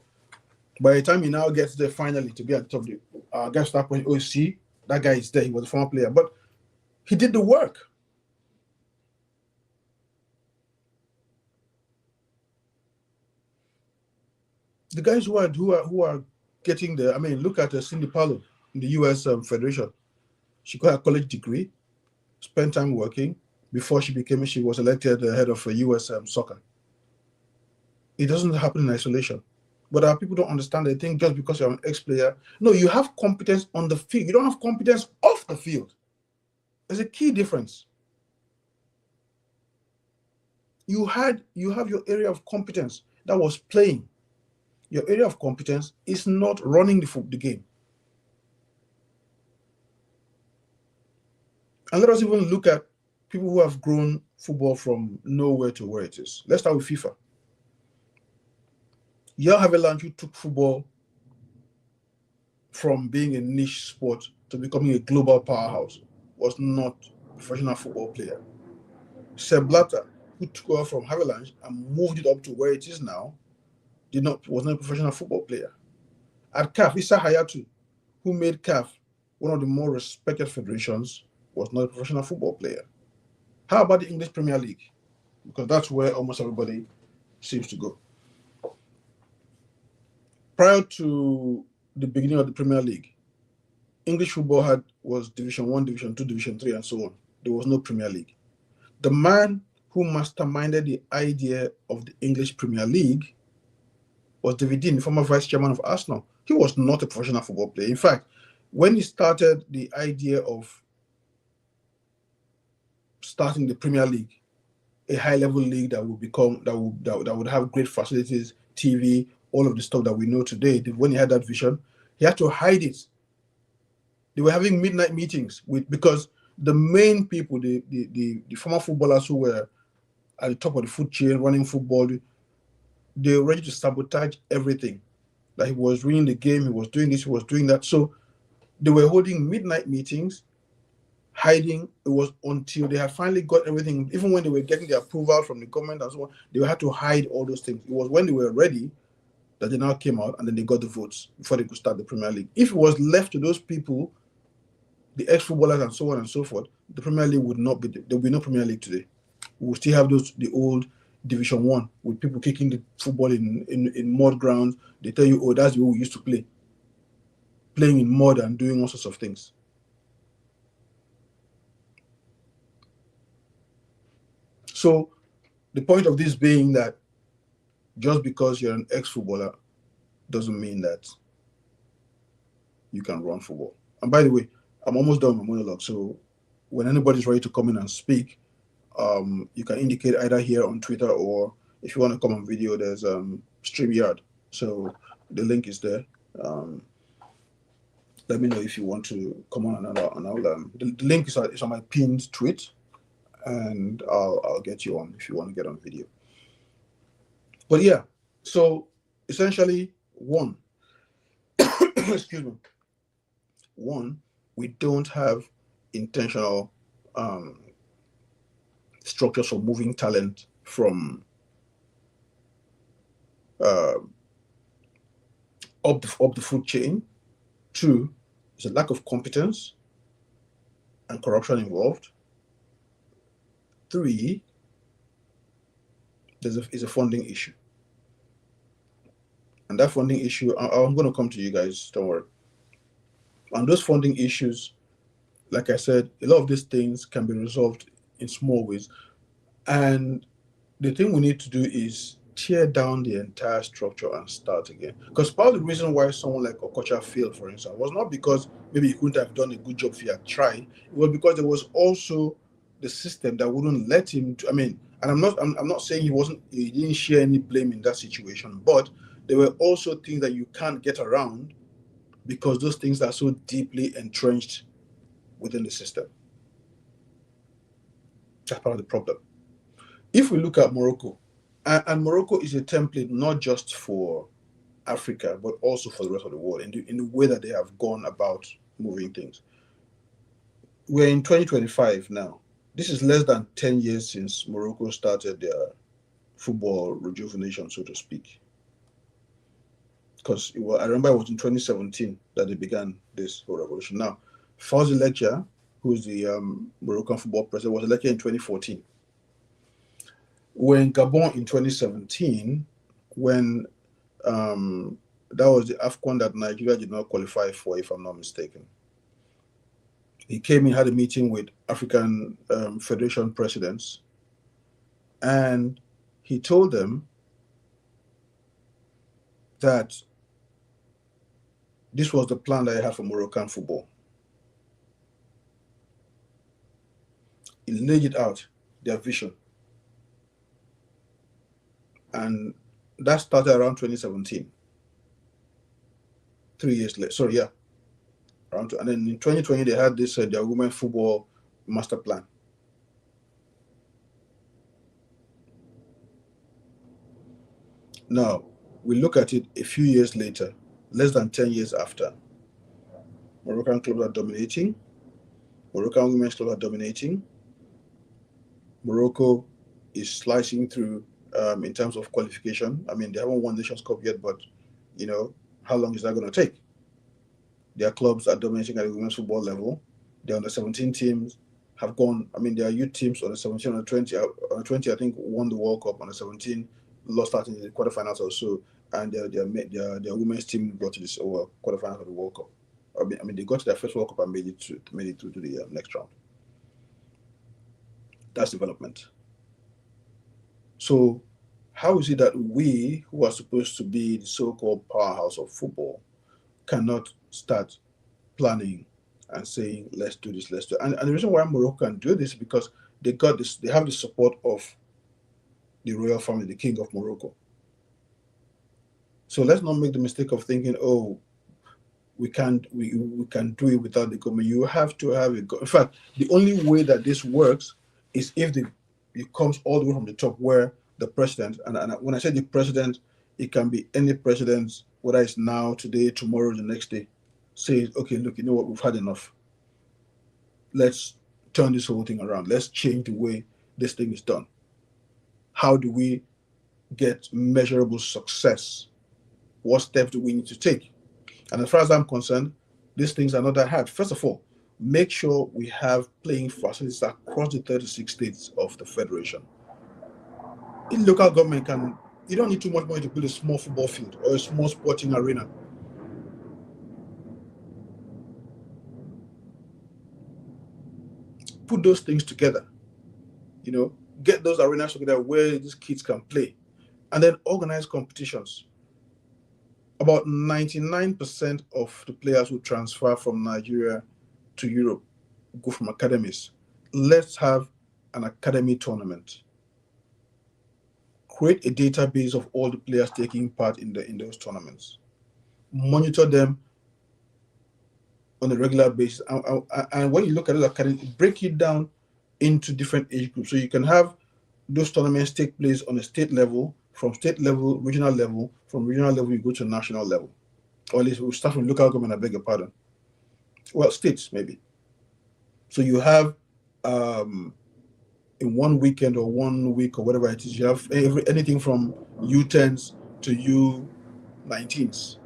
By the time he now gets there finally to be at the top, our guys start going, oh, see, That guy is there. He was a former player, but he did the work. The guys who are getting there. I mean, look at Cindy Paulo in the U.S. Federation. She got a college degree, spent time working before she was elected head of U.S. Soccer. It doesn't happen in isolation. But our people don't understand. They think just because you're an ex-player, no, you have competence on the field. You don't have competence off the field. There's a key difference. You have your area of competence that was playing. Your area of competence is not running the game. And let us even look at people who have grown football from nowhere to where it is. Let's start with FIFA. Yale Haviland, who took football from being a niche sport to becoming a global powerhouse, was not a professional football player. Seb Blatter, who took over from Haviland and moved it up to where it is now, was not a professional football player. At CAF, Issa Hayatu, who made CAF one of the more respected federations, was not a professional football player. How about the English Premier League? Because that's where almost everybody seems to go. Prior to the beginning of the Premier League, English football was Division 1, Division 2, Division 3, and so on. There was no Premier League. The man who masterminded the idea of the English Premier League was David Dean, the former vice chairman of Arsenal. He was not a professional football player. In fact, when he started the idea of starting the Premier League, a high-level league that would have great facilities, TV, all of the stuff that we know today, when he had that vision, he had to hide it. They were having midnight meetings because the main people, the former footballers who were at the top of the food chain running football, they were ready to sabotage everything. That he was ruining the game, he was doing this, he was doing that. So they were holding midnight meetings, hiding. It was until they had finally got everything, even when they were getting the approval from the government and so on, they had to hide all those things. It was when they were ready that they now came out and then they got the votes before they could start the Premier League. If it was left to those people, the ex-footballers and so on and so forth, the Premier League would not be, there would be no Premier League today. We would still have the old Division 1 with people kicking the football in mud grounds. They tell you, oh, that's the way we used to play. Playing in mud and doing all sorts of things. So the point of this being that just because you're an ex-footballer doesn't mean that you can run football. And by the way, I'm almost done with my monologue. So when anybody's ready to come in and speak, you can indicate either here on Twitter, or if you want to come on video, there's StreamYard. So the link is there. Let me know if you want to come on, and the link is on my pinned tweet, and I'll get you on if you want to get on video. But yeah, so essentially, excuse me, we don't have intentional structures for moving talent from up the food chain. 2, there's a lack of competence and corruption involved. 3, is a funding issue. And that funding issue, I'm going to come to you guys, don't worry. And those funding issues, like I said, a lot of these things can be resolved in small ways. And the thing we need to do is tear down the entire structure and start again. Because part of the reason why someone like Okocha failed, for instance, was not because maybe he couldn't have done a good job if he had tried. It was because there was also the system that wouldn't let him. And I'm not saying he didn't share any blame in that situation, but there were also things that you can't get around because those things are so deeply entrenched within the system. That's part of the problem. If we look at Morocco, and Morocco is a template not just for Africa, but also for the rest of the world in the way that they have gone about moving things. We're in 2025 now. This is less than 10 years since Morocco started their football rejuvenation, so to speak. Because I remember it was in 2017 that they began this whole revolution. Now, Fawzi Lekja, who is the Moroccan football president, was elected in 2014. We're in Gabon in 2017 when that was the AFCON that Nigeria did not qualify for, if I'm not mistaken. He came in, had a meeting with African Federation presidents, and he told them that this was the plan that he had for Moroccan football. He laid it out, their vision. And that started around 2017. 3 years later, sorry, yeah. And then in 2020, they had this, their women football master plan. Now, we look at it a few years later, less than 10 years after. Moroccan clubs are dominating. Moroccan women's clubs are dominating. Morocco is slicing through in terms of qualification. I mean, they haven't won Nations Cup yet, but, how long is that going to take? Their clubs are dominating at the women's football level. Their under 17 teams have gone. I mean, their youth teams on the 17, on the 20, I think, won the World Cup. On the 17, lost out in the quarterfinals or so, and their women's team got to this quarterfinals of the World Cup. I mean, they got to their first World Cup and made it through to the next round. That's development. So, how is it that we, who are supposed to be the so-called powerhouse of football, cannot start planning and saying, let's do this, let's do it? And the reason why Morocco can do this is because they have the support of the royal family, the king of Morocco. So let's not make the mistake of thinking, oh, we can do it without the government. You have to have it. In fact, the only way that this works is if it comes all the way from the top, where the president, and when I say the president, it can be any president, whether it's now, today, tomorrow, the next day, says, okay, look, you know what, we've had enough. Let's turn this whole thing around. Let's change the way this thing is done. How do we get measurable success? What steps do we need to take? And as far as I'm concerned, these things are not that hard. First of all, make sure we have playing facilities across the 36 states of the Federation. In local government you don't need too much money to build a small football field or a small sporting arena. Put those things together, get those arenas together where these kids can play, and then organize competitions. About 99% of the players who transfer from Nigeria to Europe go from academies. Let's have an academy tournament. Create a database of all the players taking part in those tournaments. Monitor them on a regular basis. And when you look at those academies, break it down into different age groups. So you can have those tournaments take place on a state level, from state level, regional level, from regional level, you go to national level. Or at least we'll start from local government, I beg your pardon. Well, states, maybe. So you have in one weekend or 1 week or whatever it is, you have anything from U10s to U19s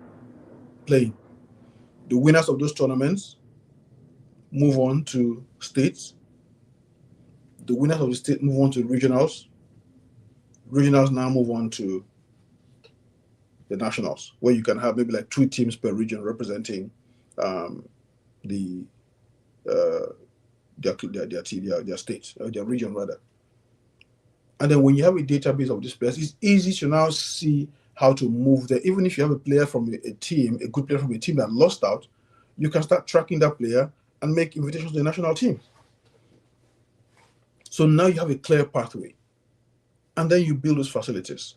playing. The winners of those tournaments move on to states. The winners of the state move on to regionals. Regionals now move on to the nationals, where you can have maybe like 2 teams per region representing their state, or their region rather. And then when you have a database of these players, it's easy to now see how to move there. Even if you have a player from a team, a good player from a team that lost out, you can start tracking that player and make invitations to the national team. So now you have a clear pathway. And then you build those facilities.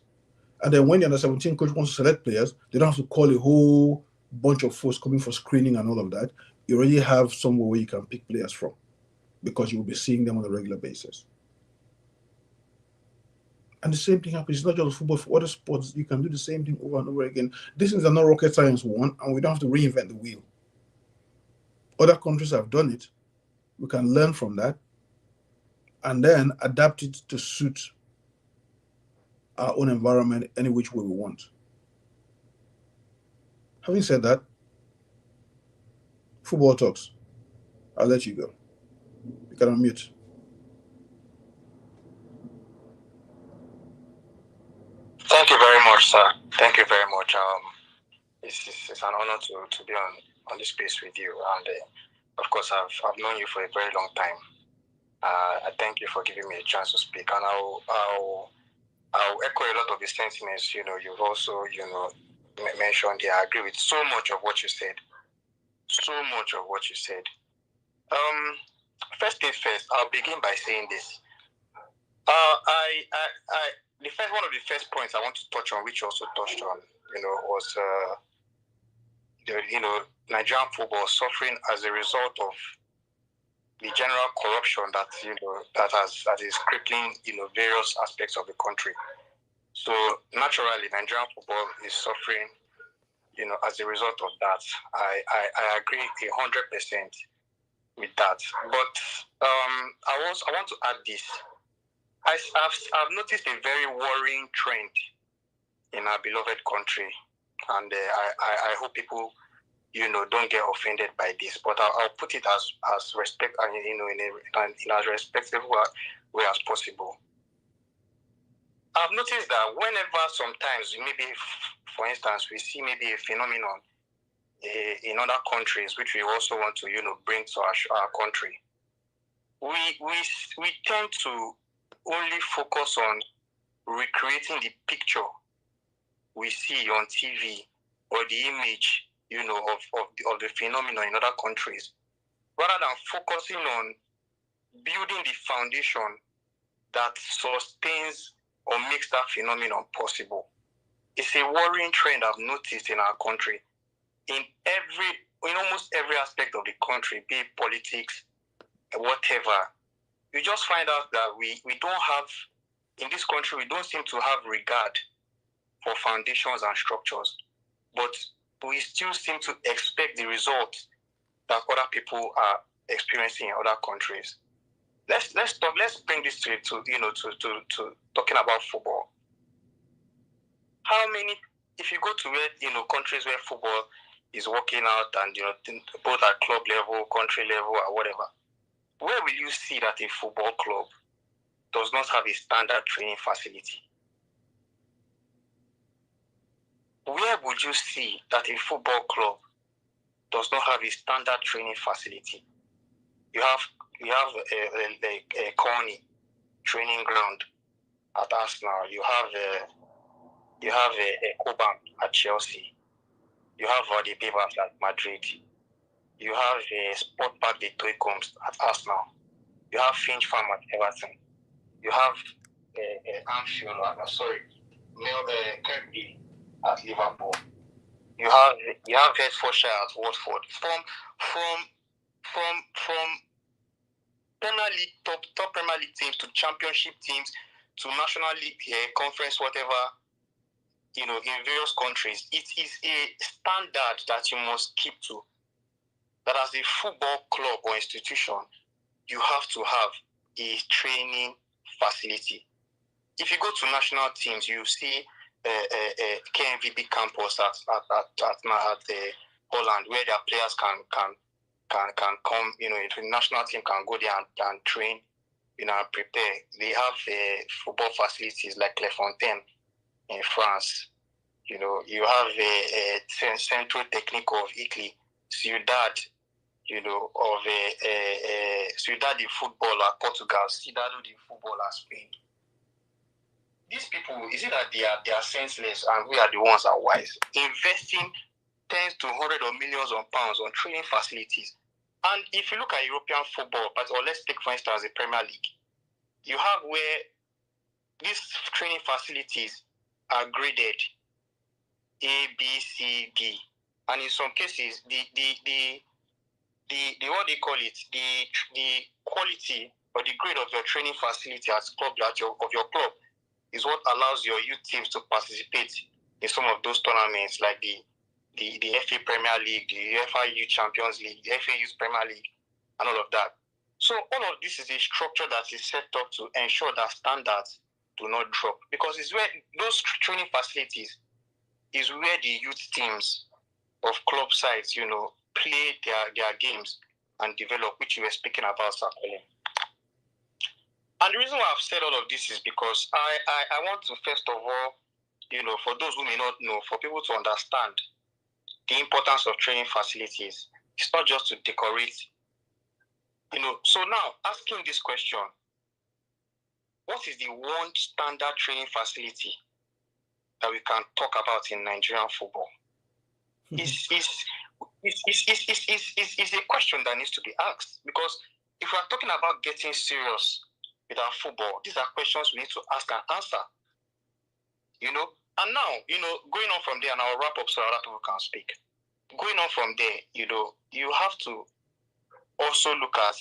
And then when the under 17 coach wants to select players, they don't have to call a whole bunch of folks coming for screening and all of that. You already have somewhere where you can pick players from, because you will be seeing them on a regular basis. And the same thing happens. It's not just football. For other sports, you can do the same thing over and over again. These things are not rocket science, one, and we don't have to reinvent the wheel. Other countries have done it. We can learn from that and then adapt it to suit our own environment any which way we want. Having said that, football talks. I'll let you go. You can unmute. Thank you very much, sir. Thank you very much. It's an honor to be on this space with you. And of course, I've known you for a very long time. I thank you for giving me a chance to speak. And I'll echo a lot of the sentiments, you've also, mentioned here. I agree with so much of what you said. So much of what you said. First thing first, I'll begin by saying this. The first one of the first points I want to touch on, which you also touched on, was Nigerian football suffering as a result of the general corruption that is crippling various aspects of the country. So naturally, Nigerian football is suffering as a result of that. I agree 100% with that. But I want to add this. I've noticed a very worrying trend in our beloved country, and I hope people don't get offended by this. But I'll put it as respect, in as respectful way as possible. I've noticed that whenever sometimes maybe, for instance, we see maybe a phenomenon in other countries which we also want to bring to our country, we tend to only focus on recreating the picture we see on TV or the image of the phenomenon in other countries, rather than focusing on building the foundation that sustains or makes that phenomenon possible. It's a worrying trend I've noticed in our country. In almost every aspect of the country, be it politics, whatever, you just find out that we don't have, in this country, we don't seem to have regard for foundations and structures, but we still seem to expect the results that other people are experiencing in other countries. Let's bring this to talking about football. How many, if you go to where countries where football is working out, and both at club level, country level, or whatever, where will you see that a football club does not have a standard training facility? Where would you see that a football club does not have a standard training facility? You have a Corny training ground at Arsenal. You have a Cobham at Chelsea. You have the Bebas at Madrid. You have a Sport Park de Toycombs at Arsenal. You have Finch Farm at Everton. You have Anfield, Kirkby at Liverpool. You have Hertfordshire at Watford. From Premier League top Premier League teams to Championship teams to National League, conference, whatever, in various countries, it is a standard that you must keep to. That as a football club or institution, you have to have a training facility. If you go to national teams, you see KMVB campus at Holland, where their players can come, the national team can go there and train, and prepare. They have football facilities like Clairefontaine in France. You have a Centro Técnico of Italy, Ciudad, of Ciudad de Football at Portugal, Cidade de Football at Spain. These people, is it that they are senseless and we are the ones that are wise, investing tens to hundreds of millions of pounds on training facilities? And if you look at European football, or let's take for instance the Premier League, you have where these training facilities are graded A, B, C, D, and in some cases the what they call it, the quality or the grade of your training facility as club of your club is what allows your youth teams to participate in some of those tournaments, like the FA Premier League, the UEFA Youth Champions League, the FA Youth Premier League, and all of that. So all of this is a structure that is set up to ensure that standards do not drop, because it's where those training facilities is where the youth teams of club sides, play their games. and develop, which you were speaking about, Sir Colin. And the reason why I've said all of this is because I want to, first of all, for those who may not know, for people to understand the importance of training facilities. It's not just to decorate. So now, asking this question, what is the one standard training facility that we can talk about in Nigerian football? It's a question that needs to be asked, because if we are talking about getting serious with our football, these are questions we need to ask and answer. And now, going on from there, and I'll wrap up so other people can speak. Going on from there, you have to also look at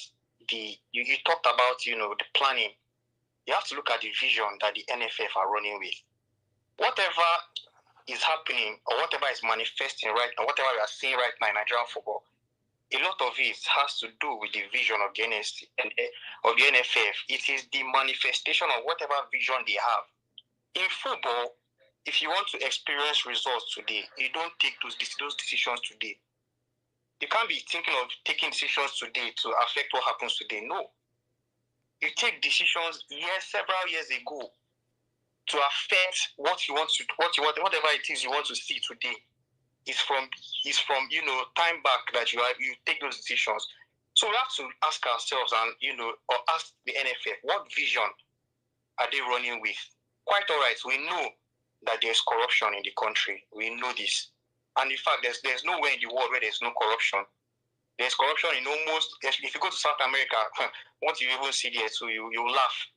you talked about, the planning. You have to look at the vision that the NFF are running with. Whatever is happening or whatever is manifesting right now, whatever we are seeing right now in Nigerian football, a lot of it has to do with the vision of the NSC and of the NFF. It is the manifestation of whatever vision they have. In football, if you want to experience results today, you don't take those decisions today. You can't be thinking of taking decisions today to affect what happens today. No. You take decisions several years ago to affect what you want to, whatever it is you want to see today. Is from time back that you take those decisions. So we have to ask ourselves and or ask the NFF, what vision are they running with? Quite all right, we know that there's corruption in the country. We know this. And in fact, there's nowhere in the world where there's no corruption. There's corruption in almost, if you go to South America, once you even see there, so you laugh.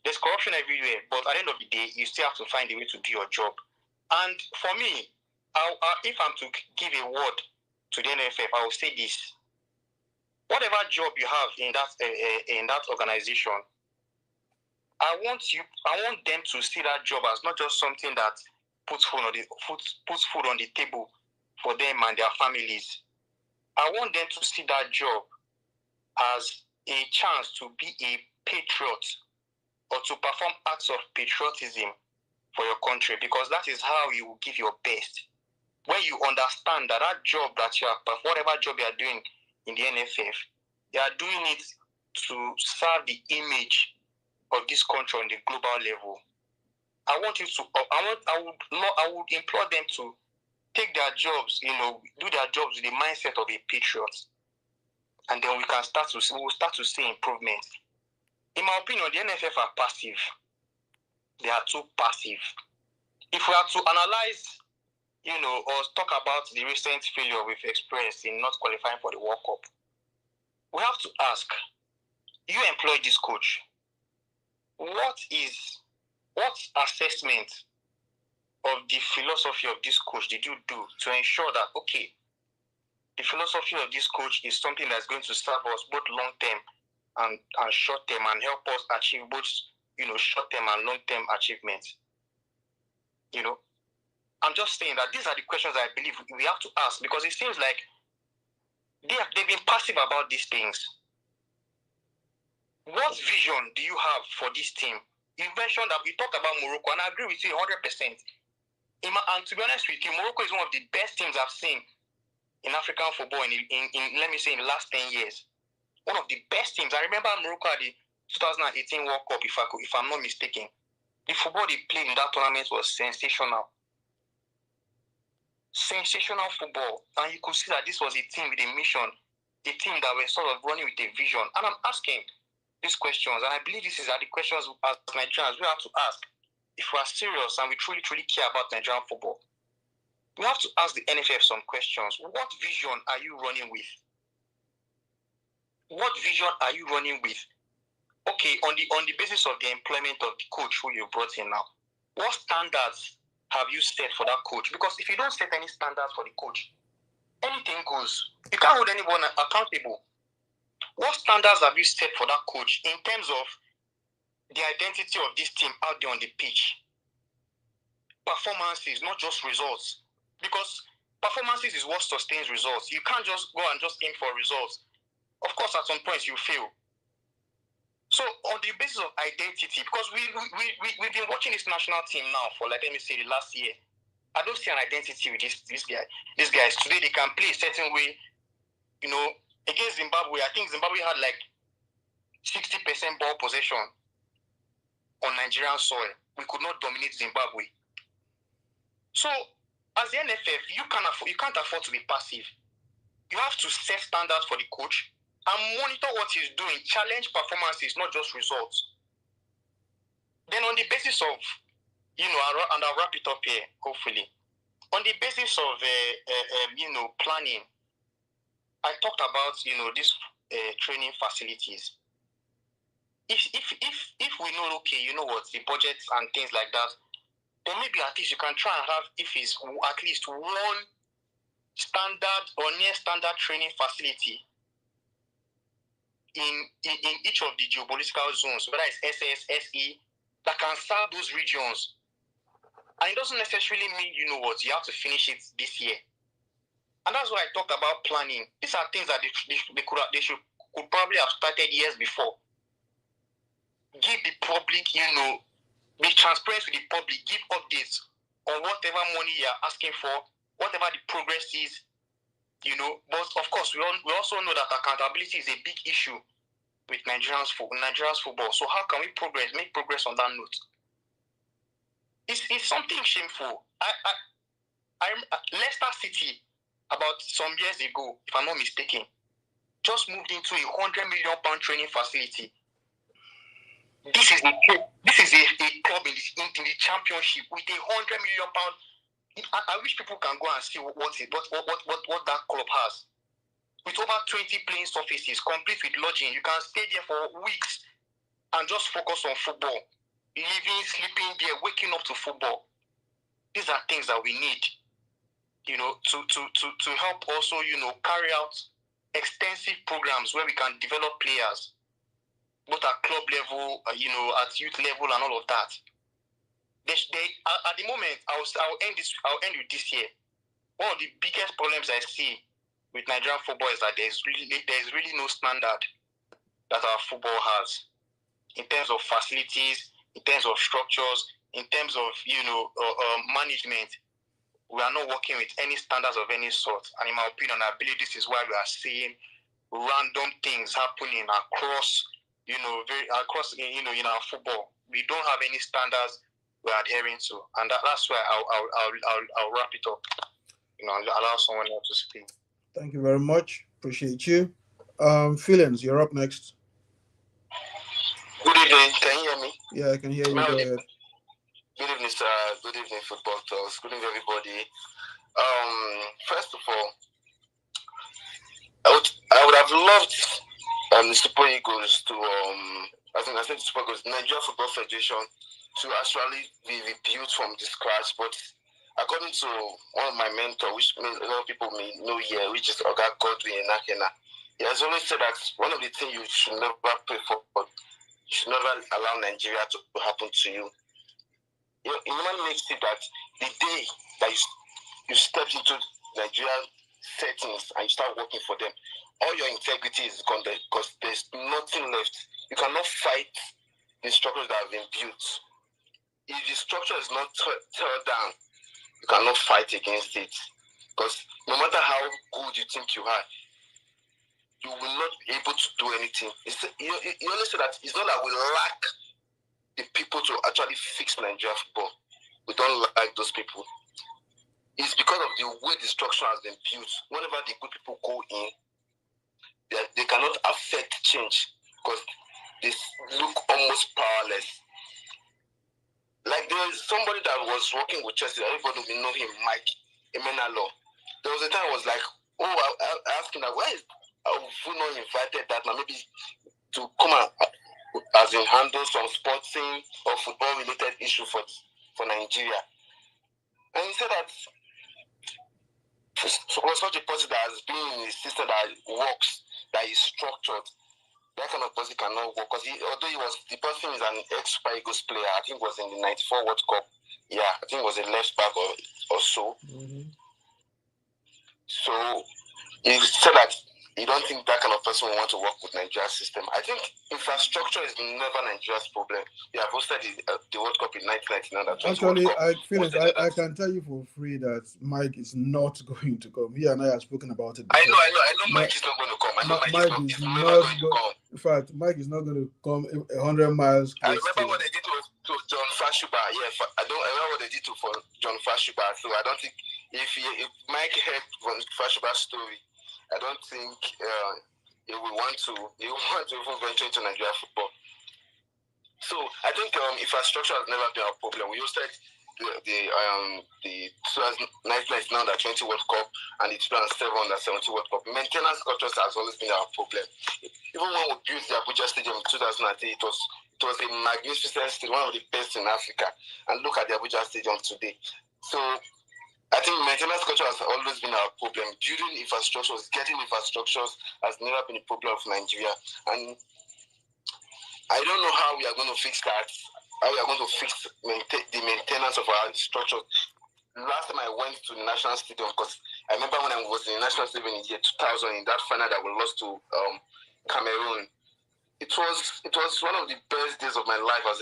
There's corruption everywhere, but at the end of the day, you still have to find a way to do your job. And for me, if I'm to give a word to the NFF, I will say this: whatever job you have in that organization, I want them to see that job as not just something that puts food on the table for them and their families. I want them to see that job as a chance to be a patriot or to perform acts of patriotism for your country, because that is how you will give your best. When you understand that job that you are, whatever job you are doing in the NFF, you are doing it to serve the image of this country on the global level. I would implore them to take their jobs, do their jobs with the mindset of a patriot, and then we will start to see improvement. In my opinion, the NFF are passive. They are too passive. If we are to analyze, or talk about the recent failure we've experienced in not qualifying for the World Cup, we have to ask: you employed this coach. What assessment of the philosophy of this coach did you do to ensure that, okay, the philosophy of this coach is something that's going to serve us both long term and short term, and help us achieve both, short term and long term achievements? I'm just saying that these are the questions I believe we have to ask, because it seems like they've been passive about these things. What vision do you have for this team? You mentioned that we talked about Morocco, and I agree with you 100%. And to be honest with you, Morocco is one of the best teams I've seen in African football in let me say, in the last 10 years. One of the best teams. I remember Morocco at the 2018 World Cup, if I'm not mistaken. The football they played in that tournament was sensational. Sensational football. And you could see that this was a team with a mission, a team that were sort of running with a vision. And I'm asking these questions, and I believe these are the questions as Nigerians we have to ask. If we are serious and we truly, truly care about Nigerian football, we have to ask the NFF some questions. What vision are you running with? What vision are you running with? Okay, on the basis of the employment of the coach who you brought in now, what standards have you set for that coach? Because if you don't set any standards for the coach, anything goes. You can't hold anyone accountable. What standards have you set for that coach in terms of the identity of this team out there on the pitch? Performances, not just results. Because performances is what sustains results. You can't just go and just aim for results. Of course, at some points you fail. So on the basis of identity, because we've been watching this national team now for, like, let me say, the last year. I don't see an identity with this guy. These guys today, they can play a certain way, against Zimbabwe, I think Zimbabwe had like 60% ball possession on Nigerian soil. We could not dominate Zimbabwe. So, as the NFF, you can't afford to be passive. You have to set standards for the coach and monitor what he's doing. Challenge performances, not just results. Then, on the basis of, and I'll wrap it up here, hopefully. On the basis of, planning, I talked about, these training facilities. If we know, okay, you know what, the budgets and things like that, then maybe at least you can try and have, if it's at least one standard or near standard training facility in each of the geopolitical zones, whether it's SS, SE, that can serve those regions. And it doesn't necessarily mean, you have to finish it this year. And that's why I talked about planning. These are things that they could probably have started years before. Give the public, be transparent with the public, give updates on whatever money you're asking for, whatever the progress is, But of course, we also know that accountability is a big issue with Nigeria's football. So how can we make progress on that note? It's something shameful. Leicester City, about some years ago, if I'm not mistaken, just moved into a £100 million training facility. This is a club in the championship with a £100 million. I wish people can go and see what that club has. With over 20 playing surfaces, complete with lodging, you can stay there for weeks and just focus on football. Living, sleeping there, waking up to football. These are things that we need, to help also, carry out extensive programs where we can develop players, both at club level, at youth level and all of that. At the moment, I'll end with this year. One of the biggest problems I see with Nigerian football is that there's really no standard that our football has in terms of facilities, in terms of structures, in terms of management. We are not working with any standards of any sort. And in my opinion, I believe this is why we are seeing random things happening across in our football. We don't have any standards we're adhering to, and that's why I'll wrap it up. Allow someone else to speak. Thank you very much. Appreciate you. Feelings, you're up next. Good evening. Can you hear me? Yeah, I can hear you. Go ahead. Good evening, sir. Good evening, football talks. Good evening, everybody. First of all, I would have loved the Super Eagles to I think I said the Super Eagles, Nigeria Football Federation, to actually be rebuilt from the scratch. But according to one of my mentors, which a lot of people may know here, which is Oga Godwin Nakena, he has always said that one of the things you should never pray for, you should never allow Nigeria to happen to you. It normally makes it that the day that you step into Nigerian settings and you start working for them, all your integrity is gone because there's nothing left. You cannot fight the structures that have been built. If the structure is not torn down, you cannot fight against it. Because no matter how good you think you are, you will not be able to do anything. You only say that it's not that we lack the people to actually fix Nigeria football. We don't like those people. It's because of the way the structure has been built. Whenever the good people go in, they cannot affect change because they look almost powerless. Like there is somebody that was working with Chelsea, everybody will know him, Mike Emenalo. There was a time I was like, I asked him, why is we not invited that now maybe to come and as in handle some sporting or football related issue for Nigeria. And he said that for such a person that has been in a system that works, that is structured, that kind of person cannot work. Because although the person is an ex-Super Eagles player, I think it was in the 94 World Cup. Yeah, I think it was a left back or so. Mm-hmm. So he said that you don't think that kind of person will want to work with Nigeria's system. I think infrastructure is never Nigeria's problem. We have hosted the World Cup in 1999. Actually, I can tell you for free that Mike is not going to come. He and I have spoken about it before. I know Mike is not going to come. I know Mike is never going to come. In fact, Mike is not going to come 100 miles. I remember what they did to John Fashuba. Yeah, I remember what they did for John Fashuba. So I don't think if Mike heard from Fashuba's story, I don't think he will want to even venture into Nigeria football. So I think infrastructure has never been a problem. We hosted the 2019 Under-20 World Cup and the 2007 Under-17 World Cup. Maintenance cultures has always been our problem. Even when we built the Abuja Stadium in 2003, it was a magnificent stadium, one of the best in Africa. And look at the Abuja Stadium today. So I think maintenance culture has always been our problem. Building infrastructures, getting infrastructures has never been a problem of Nigeria. And I don't know how we are going to fix that. How we are going to fix the maintenance of our structures. Last time I went to the National Stadium, because I remember when I was in the National Stadium in the year 2000, in that final that we lost to Cameroon. It was one of the best days of my life as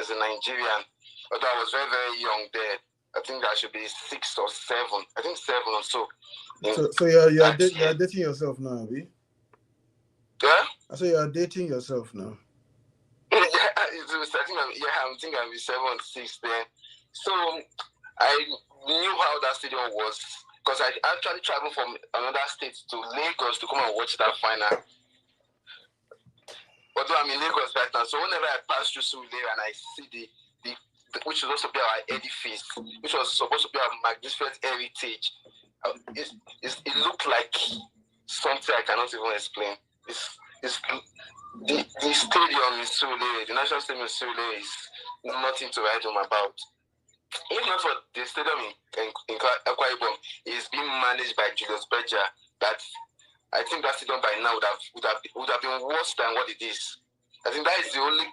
a Nigerian. Although I was very, very young there. I think I should be 6 or 7. I think 7 or so. So you're dating yourself now, Abi? Yeah? I say you are dating yourself now. Yeah, I think I'll be 7 or 6 then. So I knew how that stadium was because I actually traveled from another state to Lagos to come and watch that final. Although I'm in Lagos right now, so whenever I pass through Surulere and I see the which was supposed to be our edifice, which was supposed to be our magnificent heritage, it looked like something I cannot even explain. The stadium in Surulere, the National Stadium in Surulere is nothing to write home about. If not for the stadium in Akwa Ibom, it's being managed by Julius Berger. That I think that stadium by now would have been worse than what it is. I think that is the only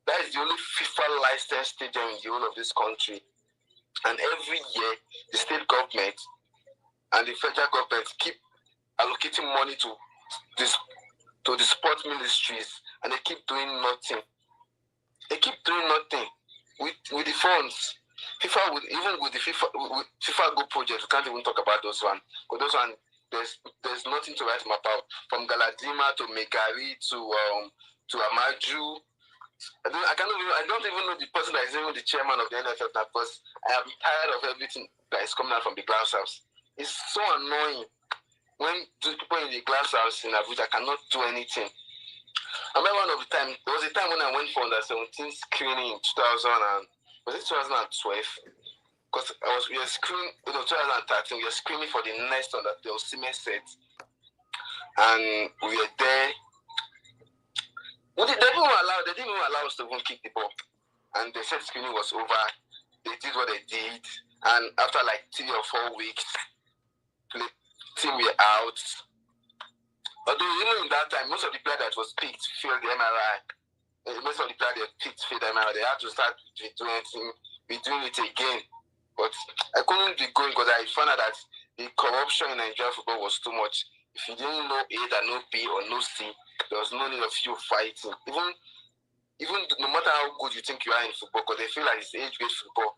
FIFA licensed stadium in the whole of this country. And every year, the state government and the federal government keep allocating money to the sport ministries, and they keep doing nothing. They keep doing nothing with the funds. FIFA with the FIFA Go project, we can't even talk about those ones. Because those ones, there's nothing to write about. From Galadima to Megari to Amaju. I don't even know the person that is even the chairman of the NFL now, because I am tired of everything that is coming out from the glass house. It's so annoying when the people in the glass house in Abuja cannot do anything. I remember there was a time when I went for under-17 screening in 2012? Because we were screening, 2013, we were screening for the next one that the Osimhen set. And we were there. They didn't even allow us to even kick the ball. And they said screening was over. They did what they did. And after like 3 or 4 weeks, the team were out. Although, in that time, most of the players that was picked failed the MRI. Most of the players that picked failed the MRI. They had to start doing it again. But I couldn't be going because I found out that the corruption in Nigerian football was too much. If you didn't know A, that no B or no C, there was no need of you fighting. Even no matter how good you think you are in football, because they feel like it's age-based football,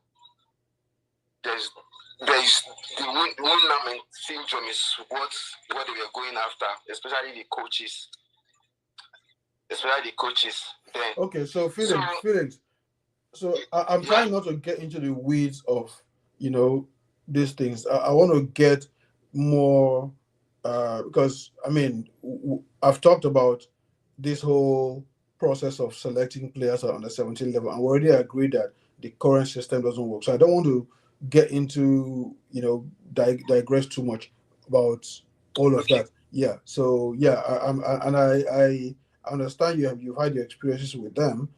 there's the win syndrome is what they were going after, especially the coaches. Then. Okay, so Felix. So I'm trying not to get into the weeds of these things. I want to get more because I've talked about this whole process of selecting players on the 17 level, and we already agreed that the current system doesn't work. So I don't want to get into digress too much about all of that. Yeah. So yeah, I understand you've had your experiences with them,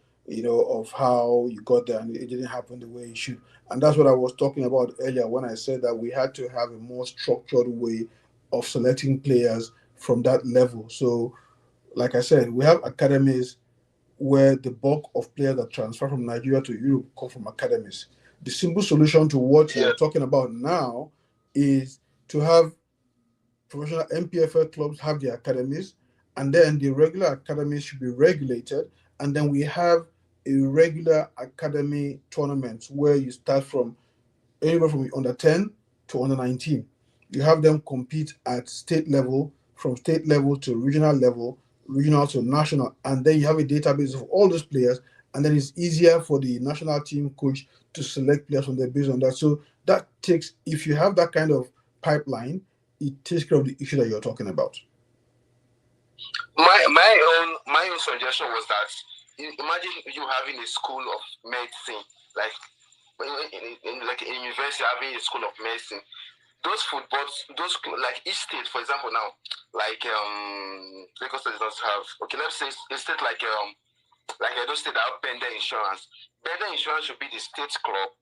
of how you got there and it didn't happen the way it should. And that's what I was talking about earlier when I said that we had to have a more structured way of selecting players from that level. So, like I said, we have academies where the bulk of players that transfer from Nigeria to Europe come from academies. The simple solution to what you're talking about now is to have professional MPFL clubs have their academies, and then the regular academies should be regulated, and then we have a regular academy tournament where you start from anywhere from under 10 to under 19. You have them compete at state level, from state level to regional level, regional to national, and then you have a database of all those players, and then it's easier for the national team coach to select players from there based on that. So that takes, if you have that kind of pipeline, it takes care of the issue that you're talking about. My own suggestion was that imagine you having a school of medicine, like like a university having a school of medicine. Those footballs, those like each state, for example, now like Lagos State does have, okay, let's say a state like Edo State that have Bender Insurance. Bender Insurance should be the state club.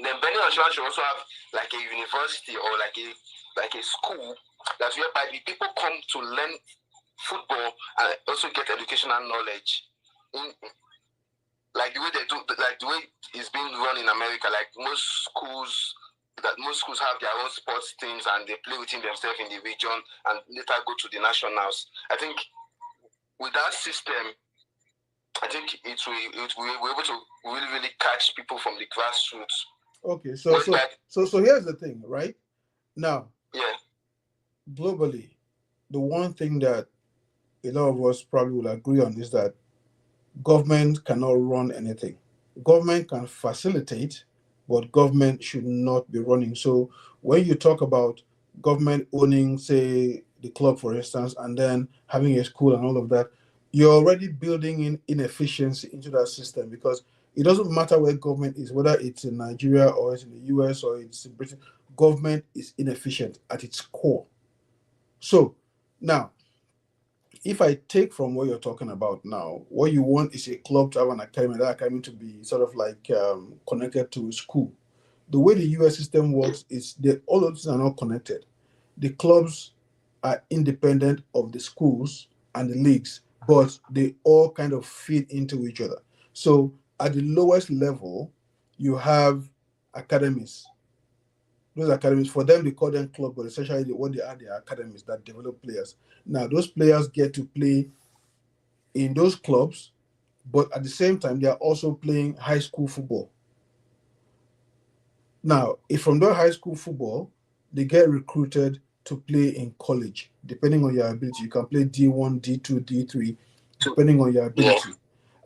And then Bender Insurance should also have like a university or like a school that's whereby the people come to learn football and also get educational knowledge in like the way they do, like the way it's being run in America. Like most schools have their own sports teams and they play within themselves in the region and later go to the nationals. I think with that system, I think it will be able to really catch people from the grassroots. Okay, so here's the thing, right? Now, yeah, globally, the one thing that a lot of us probably will agree on is that government cannot run anything. Government can facilitate, but government should not be running. So when you talk about government owning, say, the club, for instance, and then having a school and all of that, you're already building in inefficiency into that system, because it doesn't matter where government is, whether it's in Nigeria or it's in the US or it's in Britain, government is inefficient at its core. So now, if I take from what you're talking about now, what you want is a club to have an academy, that academy to be sort of like connected to a school. The way the US system works is that all of these are not connected. The clubs are independent of the schools and the leagues, but they all kind of feed into each other. So at the lowest level, you have academies. Those academies, for them, they call them club, but essentially what they are academies that develop players. Now, those players get to play in those clubs, but at the same time, they are also playing high school football. Now, if from that high school football, they get recruited to play in college, depending on your ability. You can play D1, D2, D3, depending on your ability.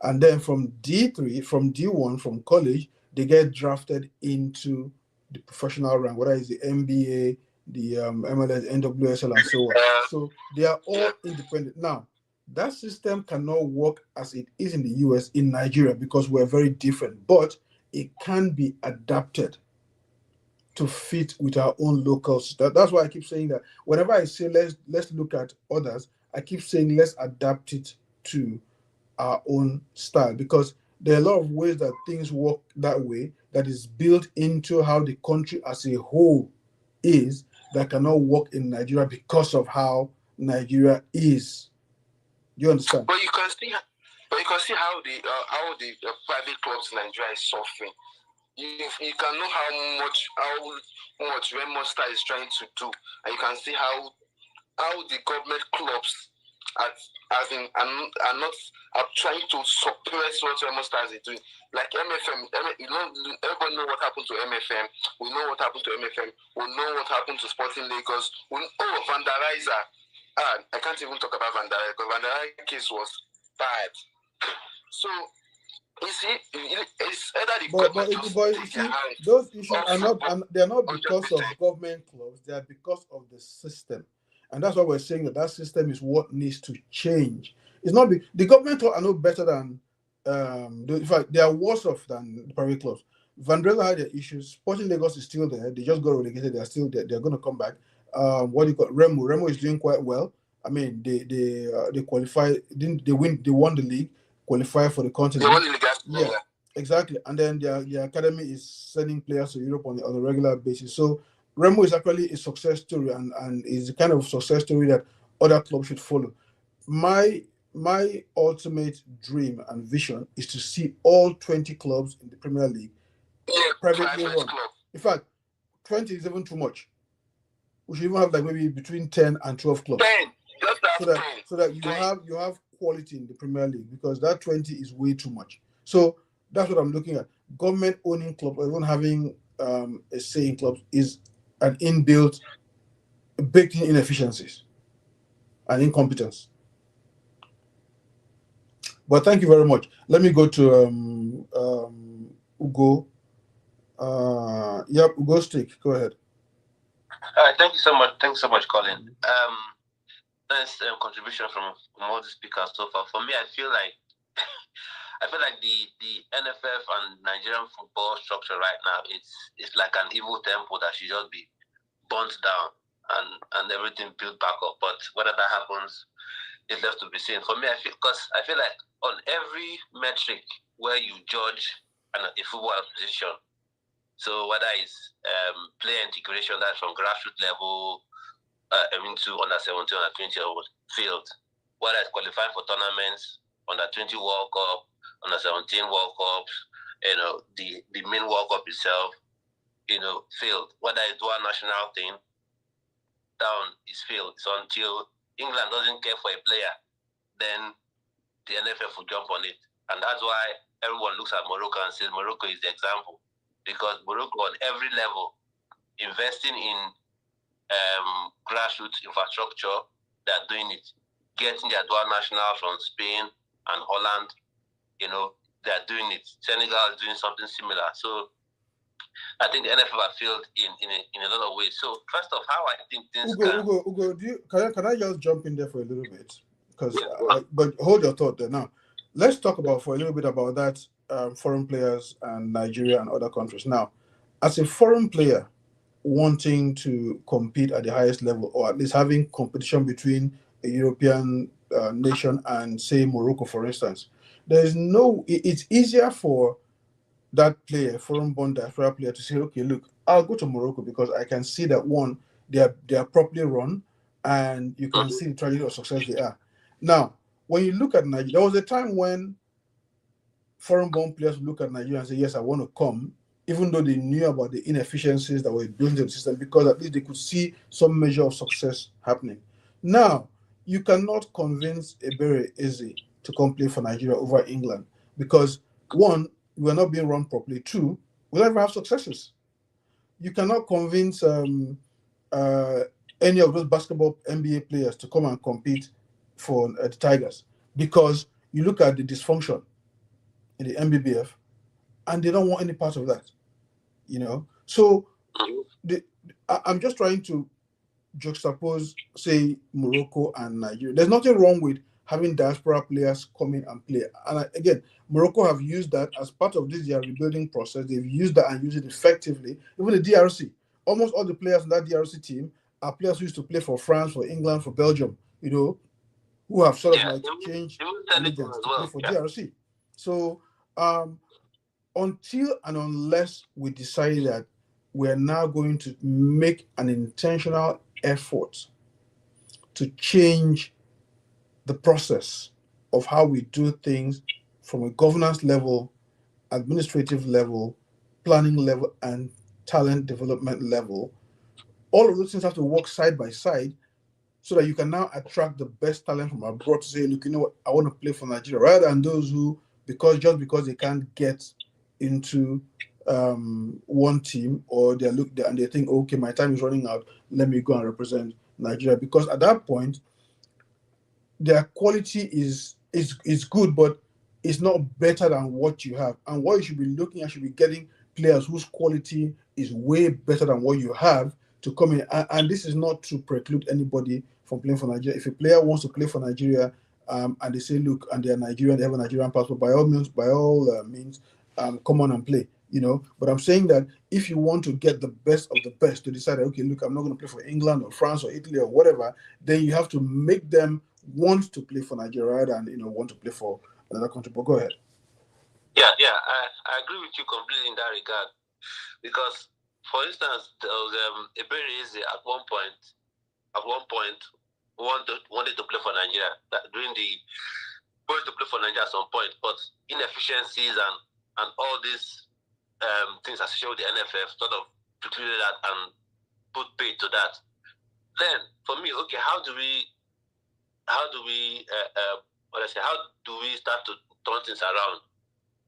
And then from D3, from D1, from college, they get drafted into the professional rank, whether it's the NBA, the MLS, NWSL, and so on. So they are all independent. Now, that system cannot work as it is in the US, in Nigeria, because we're very different, but it can be adapted to fit with our own local system. That's why I keep saying that whenever I say let's look at others, I keep saying let's adapt it to our own style, because there are a lot of ways that things work that way that is built into how the country as a whole is, that cannot work in Nigeria because of how Nigeria is. You understand? But you can see how the private clubs in Nigeria is suffering. You can know how much Remo Star is trying to do, and you can see how the government clubs are trying to suppress what Remo Stars is doing. Like MFM, everybody know what happened to MFM. We know what happened to MFM. We know what happened to Sporting Lagos. Vandalizer. I can't even talk about Vandalizer, because Vandalizer case was bad. So you see, it's either the government just take their hands. Those issues are not, they're not because of government clubs, they are because of the system. And that's why we're saying that system is what needs to change. It's not the government clubs are no better than in fact they are worse off than the private clubs. Vandrella had their issues. Sporting Lagos is still there. They just got relegated. They're still there. They're going to come back. What do you call Remo? Remo is doing quite well. I mean, they qualified. Didn't they win? They won the league. Qualify for the continent. Yeah, exactly. And then their academy is sending players to Europe on a regular basis. So Remo is actually a success story, and is the kind of success story that other clubs should follow. My ultimate dream and vision is to see all 20 clubs in the Premier League privately run. In fact, 20 is even too much. we should even have like maybe between 10 and 12 clubs. 10. Just So have that 10. so that you 10. have quality in the Premier League, because that 20 is way too much. So that's what I'm looking at. Government owning clubs or even having a say in clubs is an inbuilt, baked in inefficiencies and incompetence. But thank you very much. Let me go to Ugo. Yep, Ugo Stick. Go ahead. Thank you so much. Thanks so much, Colin. Nice contribution from all the speakers so far. For me, I feel like the NFF and Nigerian football structure right now, it's like an evil temple that should just be burnt down and everything built back up. But whether that happens is left to be seen. For me, I feel like on every metric where you judge a football position, so whether it's player integration, that's from grassroots level into under 17, under 20 field, whether it's qualifying for tournaments, under 20 World Cup, under 17 World Cups, the main World Cup itself, field, whether it's one national thing, down is field. So until England doesn't care for a player, then the NFF will jump on it. And that's why everyone looks at Morocco and says Morocco is the example. Because Morocco on every level, investing in grassroots infrastructure, they're doing it. Getting their dual nationals from Spain and Holland, they're doing it. Senegal is doing something similar. So I think the NFF have failed in a lot of ways. So first off, how I think things Ugo, can I just jump in there for a little bit? Because but hold your thought there now. Let's talk about for a little bit about that foreign players and Nigeria and other countries. Now, as a foreign player wanting to compete at the highest level, or at least having competition between a European nation and say Morocco, for instance, it's easier for that player, foreign-born diaspora player, to say, okay, look, I'll go to Morocco because I can see that one, they are properly run, and you can see the tragedy of success they are. Now, when you look at Nigeria, there was a time when foreign-born players would look at Nigeria and say, yes, I want to come, even though they knew about the inefficiencies that were built into the system, because at least they could see some measure of success happening. Now, you cannot convince Ebere Eze to come play for Nigeria over England because, one, we're not being run properly. Two, we'll never have successes. You cannot convince any of those basketball NBA players to come and compete for the Tigers because you look at the dysfunction in the MBBF and they don't want any part of that, So I'm just trying to juxtapose, say, Morocco and Nigeria. There's nothing wrong with having diaspora players come in and play. And again, Morocco have used that as part of their rebuilding process. They've used that and used it effectively. Even the DRC, almost all the players on that DRC team are players who used to play for France, for England, for Belgium, who have sort of changed allegiance to play for DRC. So until and unless we decide that we're now going to make an intentional effort to change the process of how we do things from a governance level, administrative level, planning level, and talent development level, all of those things have to work side by side so that you can now attract the best talent from abroad to say, look, you know what, I want to play for Nigeria, rather than those who, because they can't get into one team, or they look there and they think, okay, my time is running out, let me go and represent Nigeria. Because at that point, their quality is good, but it's not better than what you have. And what you should be looking at should be getting players whose quality is way better than what you have to come in. And this is not to preclude anybody from playing for Nigeria. If a player wants to play for Nigeria, and they say, look, and they're Nigerian, they have a Nigerian passport, by all means, come on and play. But I'm saying that if you want to get the best of the best to decide, okay, look, I'm not going to play for England or France or Italy or whatever, then you have to make them want to play for Nigeria rather than want to play for another country. But go ahead. Yeah, I agree with you completely in that regard. Because, for instance, there was Ebere Eze at one point wanted to play for Nigeria. Wanted to play for Nigeria at some point, but inefficiencies and all these things associated with the NFF sort of precluded that and put paid to that. then for me, okay, how do we how do we start to turn things around?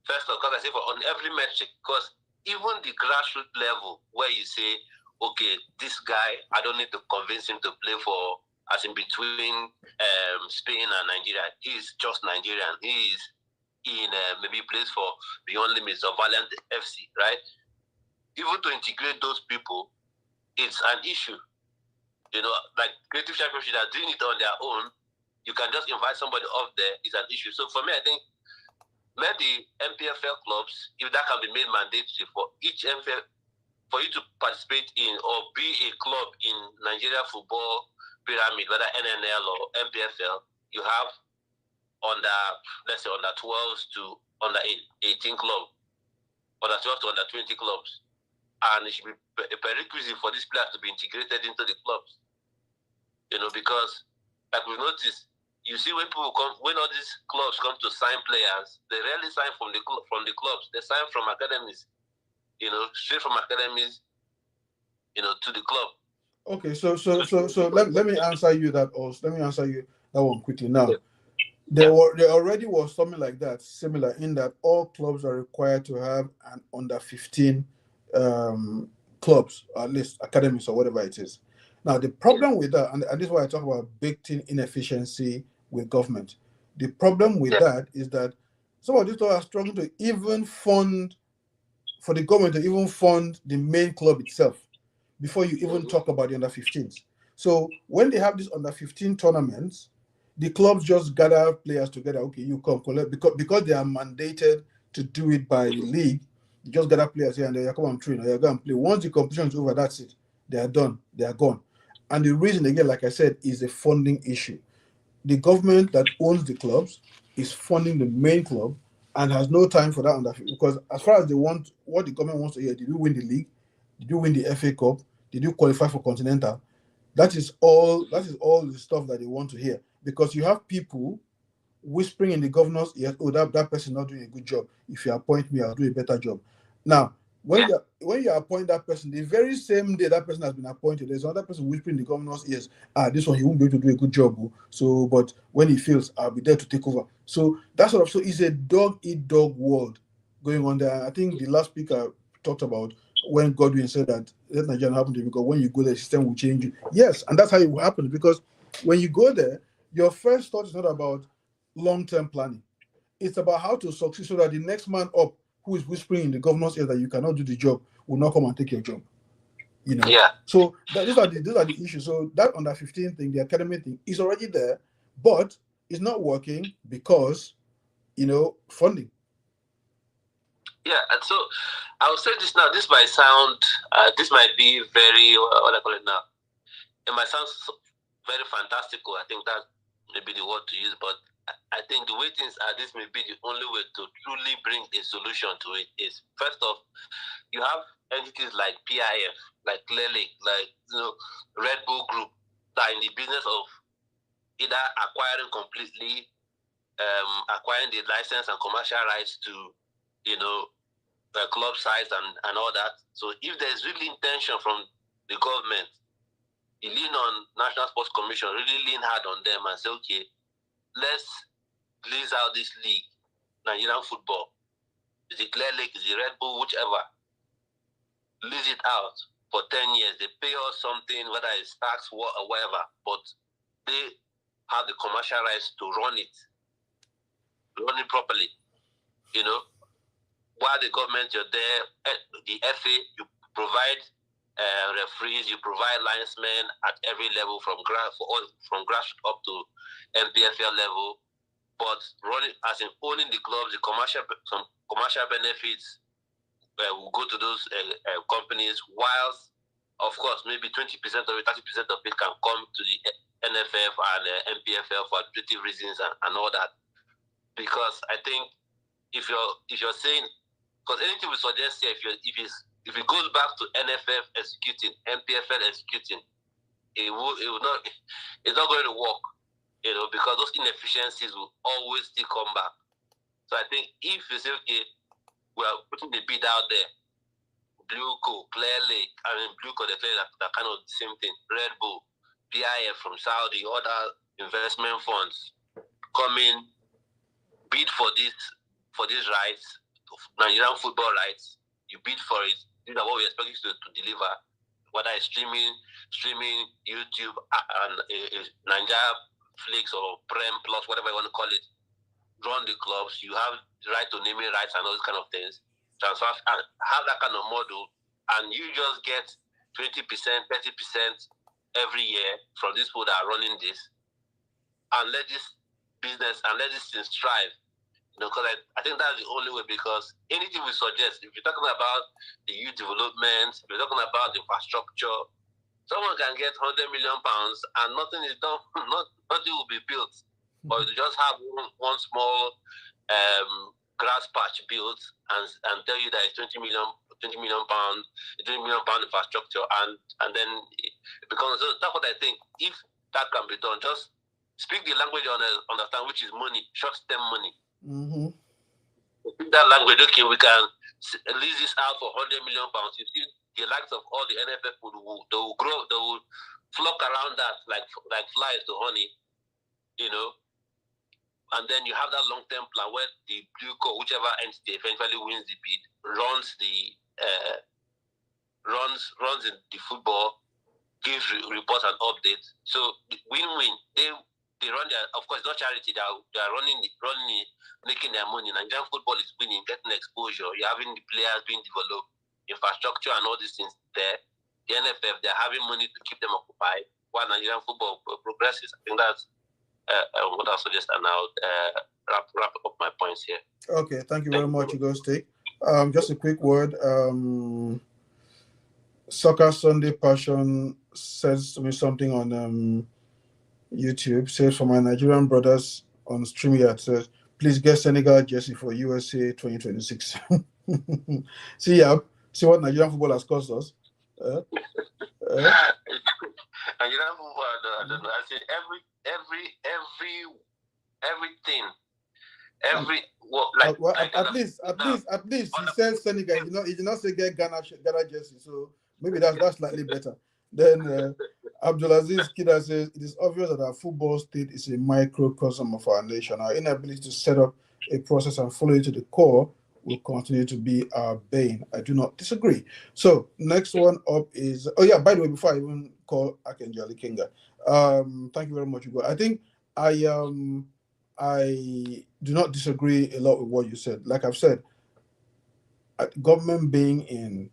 First of all, because I say on every metric, because even the grassroots level where you say, okay, this guy, I don't need to convince him to play for, as in between Spain and Nigeria. He's just Nigerian. He is in maybe plays for Beyond Limits or Valiant FC, right? Even to integrate those people, it's an issue. You know, like Creative Championship are doing it on their own. You can just invite somebody up there. It's an issue. So for me, I think let the MPFL clubs, if that can be made mandatory for each MPFL, for you to participate in or be a club in Nigeria football pyramid, whether NNL or MPFL, you have let's say under 12s to under 18 club, under 12 to under 20 clubs. And it should be a prerequisite for these players to be integrated into the clubs. You know, because like we've noticed, you see when people come, when all these clubs come to sign players, they rarely sign from the clubs. They sign from academies, you know, straight from academies, you know, to the club. Okay, so let me answer you that also. Let me answer you that one quickly. Now, there already was something like that, similar in that all clubs are required to have an under 15 clubs, or at least academies or whatever it is. Now, the problem with that, and this is why I talk about baked-in inefficiency with government. The problem with that is that some of these clubs are struggling to even fund, for the government to even fund the main club itself before you even talk about the under 15s. So when they have these under 15 tournaments, the clubs just gather players together. Okay, you come collect, because they are mandated to do it by the league. You just gather players here and there. You come and train, or you go and play. Once the competition is over, that's it. They are done. They are gone. And the reason, again, like I said, is a funding issue. The government that owns the clubs is funding the main club and has no time for that under 15, because as far as they want, what the government wants to hear: did you win the league? Did you win the FA Cup? Did you qualify for Continental? That is all the stuff that they want to hear. Because you have people whispering in the governor's ears, oh, that person not doing a good job. If you appoint me, I'll do a better job. Now, when you appoint that person, the very same day that person has been appointed, there's another person whispering in the governor's ears, this one, he won't be able to do a good job. So, but when he fails, I'll be there to take over. So that's sort of, so it's a dog-eat-dog world going on there. I think the last speaker talked about when Godwin said that let Nigeria happen to you, because when you go there, the system will change you. Yes, and that's how it will happen, because when you go there, your first thought is not about long-term planning. It's about how to succeed so that the next man up who is whispering in the governor's ear that you cannot do the job will not come and take your job. You know. Yeah. So those are the issues. So that under 15 thing, the academy thing, is already there, but it's not working because, funding. Yeah, and so I'll say this now. This might sound, this might be very, what I call it now. It might sound very fantastical. I think that may be the word to use, but I think the way things are, this may be the only way to truly bring a solution to it. Is first off, you have entities like PIF, like Clear Lake, like Red Bull Group, that are in the business of either acquiring completely, acquiring the license and commercial rights to, club size and all that. So if there's really intention from the government, you lean on National Sports Commission, really lean hard on them and say, okay, let's lease out this league, Nigerian football. Is it Clear Lake, is it Red Bull, whichever. Lease it out for 10 years. They pay us something, whether it's tax or whatever, but they have the commercial rights to run it properly. While the government, you're there, the FA, you provide referees, you provide linesmen at every level from grassroots up to MPFL level, but running as in owning the clubs, some commercial benefits will go to those companies, whilst of course maybe 20% of it, 30% of it can come to the NFF and MPFL for administrative reasons and all that. Because I think if you're saying, because anything we suggest here, if it goes back to NFF executing, MPFL executing, it's not going to work, because those inefficiencies will always still come back. So I think if you say, okay, we're putting the bid out there, Blue Co, Clear Lake, Blue Co, they play that kind of the same thing, Red Bull, PIF from Saudi, other investment funds come in, bid for these rights, Nigerian football rights. You bid for it. These are what we expect you to deliver, whether it's streaming, YouTube, and Nigeria Flix or Prem Plus, whatever you want to call it. Run the clubs. You have the right to naming rights and all those kind of things. Transfer and have that kind of model, and you just get 20%, 30% every year from these people that are running this, and let this business and let this thing strive. Because I think that's the only way, because anything we suggest, if you're talking about the youth development, if you're talking about infrastructure, someone can get £100 million and nothing is done, nothing will be built. Or you just have one small grass patch built and tell you that it's £20 million infrastructure, and then it becomes. So that's what I think. If that can be done, just speak the language you understand, which is money, short-term money. Mm-hmm. That language, okay, we can lease this out for £100 million. You see, the likes of all the NFF they will grow, they will flock around that like flies to honey, and then you have that long-term plan where the blue co, whichever entity eventually wins the bid, runs in the football, gives reports and updates. So win-win. They run their, of course, not charity. They are running it, making their money. Nigerian football is winning, getting exposure. You're having the players being developed, infrastructure and all these things there. The NFF, they're having money to keep them occupied while Nigerian football progresses. I think that's what I'll suggest, and I'll wrap up my points here. Okay, thank you very much, Hugo Stick. Just a quick word. Soccer Sunday Passion says to me something on YouTube. Says, for my Nigerian brothers on StreamYard, says, please get Senegal jersey for USA 2026. See what Nigerian football has cost us. Nigerian football, I don't know. I say at least he says Senegal. He did not say get Ghana jersey. So maybe that's slightly better. Then Abdulaziz Kida says, it is obvious that our football state is a microcosm of our nation. Our inability to set up a process and follow it to the core will continue to be our bane. I do not disagree. So next one up is, by the way, before I even call Akenjali Kinga, thank you very much, Hugo. I think I do not disagree a lot with what you said. Like I've said, government being in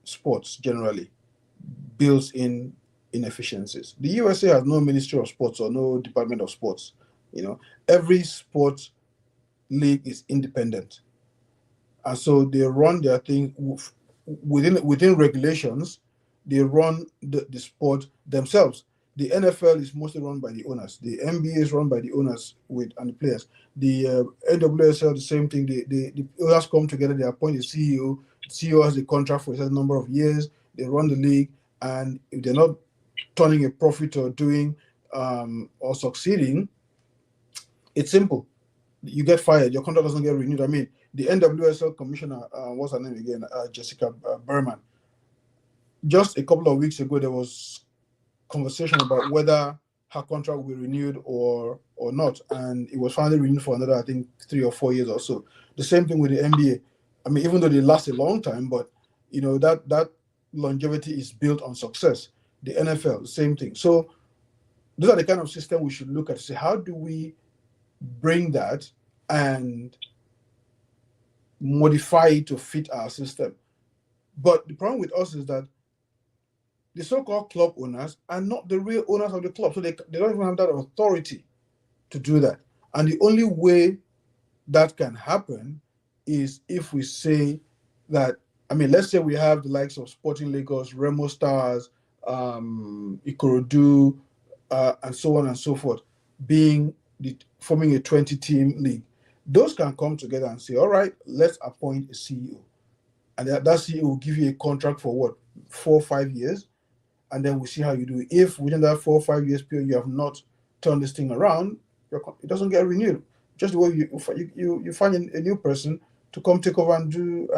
sports generally builds in inefficiencies. The USA has no Ministry of Sports or no Department of Sports. Every sports league is independent, and so they run their thing within regulations. They run the sport themselves. The NFL is mostly run by the owners. The NBA is run by the owners and the players. The NWSL, the same thing. The owners come together. They appoint a CEO. The CEO has a contract for a certain number of years. They run the league, and if they're not turning a profit or doing or succeeding, it's simple. You get fired. Your contract doesn't get renewed. I mean, the NWSL commissioner, what's her name again? Jessica Berman. Just a couple of weeks ago, there was conversation about whether her contract will be renewed or not, and it was finally renewed for another, I think, 3 or 4 years or so. The same thing with the NBA. I mean, even though they last a long time, but that longevity is built on success. The NFL, same thing. So those are the kind of system we should look at to say, how do we bring that and modify it to fit our system? But the problem with us is that the so-called club owners are not the real owners of the club, so they don't even have that authority to do that. And the only way that can happen is if we say that, I mean, let's say we have the likes of Sporting Lagos, Remo Stars, Ikorodu, and so on and so forth, forming a 20-team league. Those can come together and say, all right, let's appoint a CEO. And that CEO will give you a contract for what, 4 or 5 years? And then we see how you do. If within that 4 or 5 years period you have not turned this thing around, it doesn't get renewed. Just the way you find a new person to come take over and do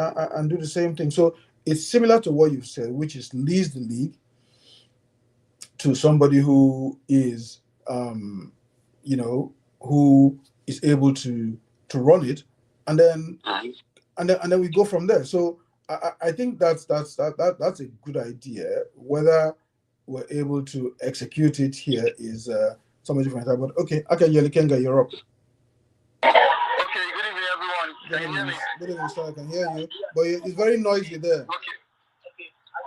the same thing. So it's similar to what you've said, which is lease the league, to somebody who is, who is able to run it, and then and then we go from there. So I think that's a good idea. Whether we're able to execute it here is something different. But okay, Kenga, you're up. Okay, good evening, everyone. Can you hear me? Good evening, sir. I can hear you, but it's very noisy there. Okay.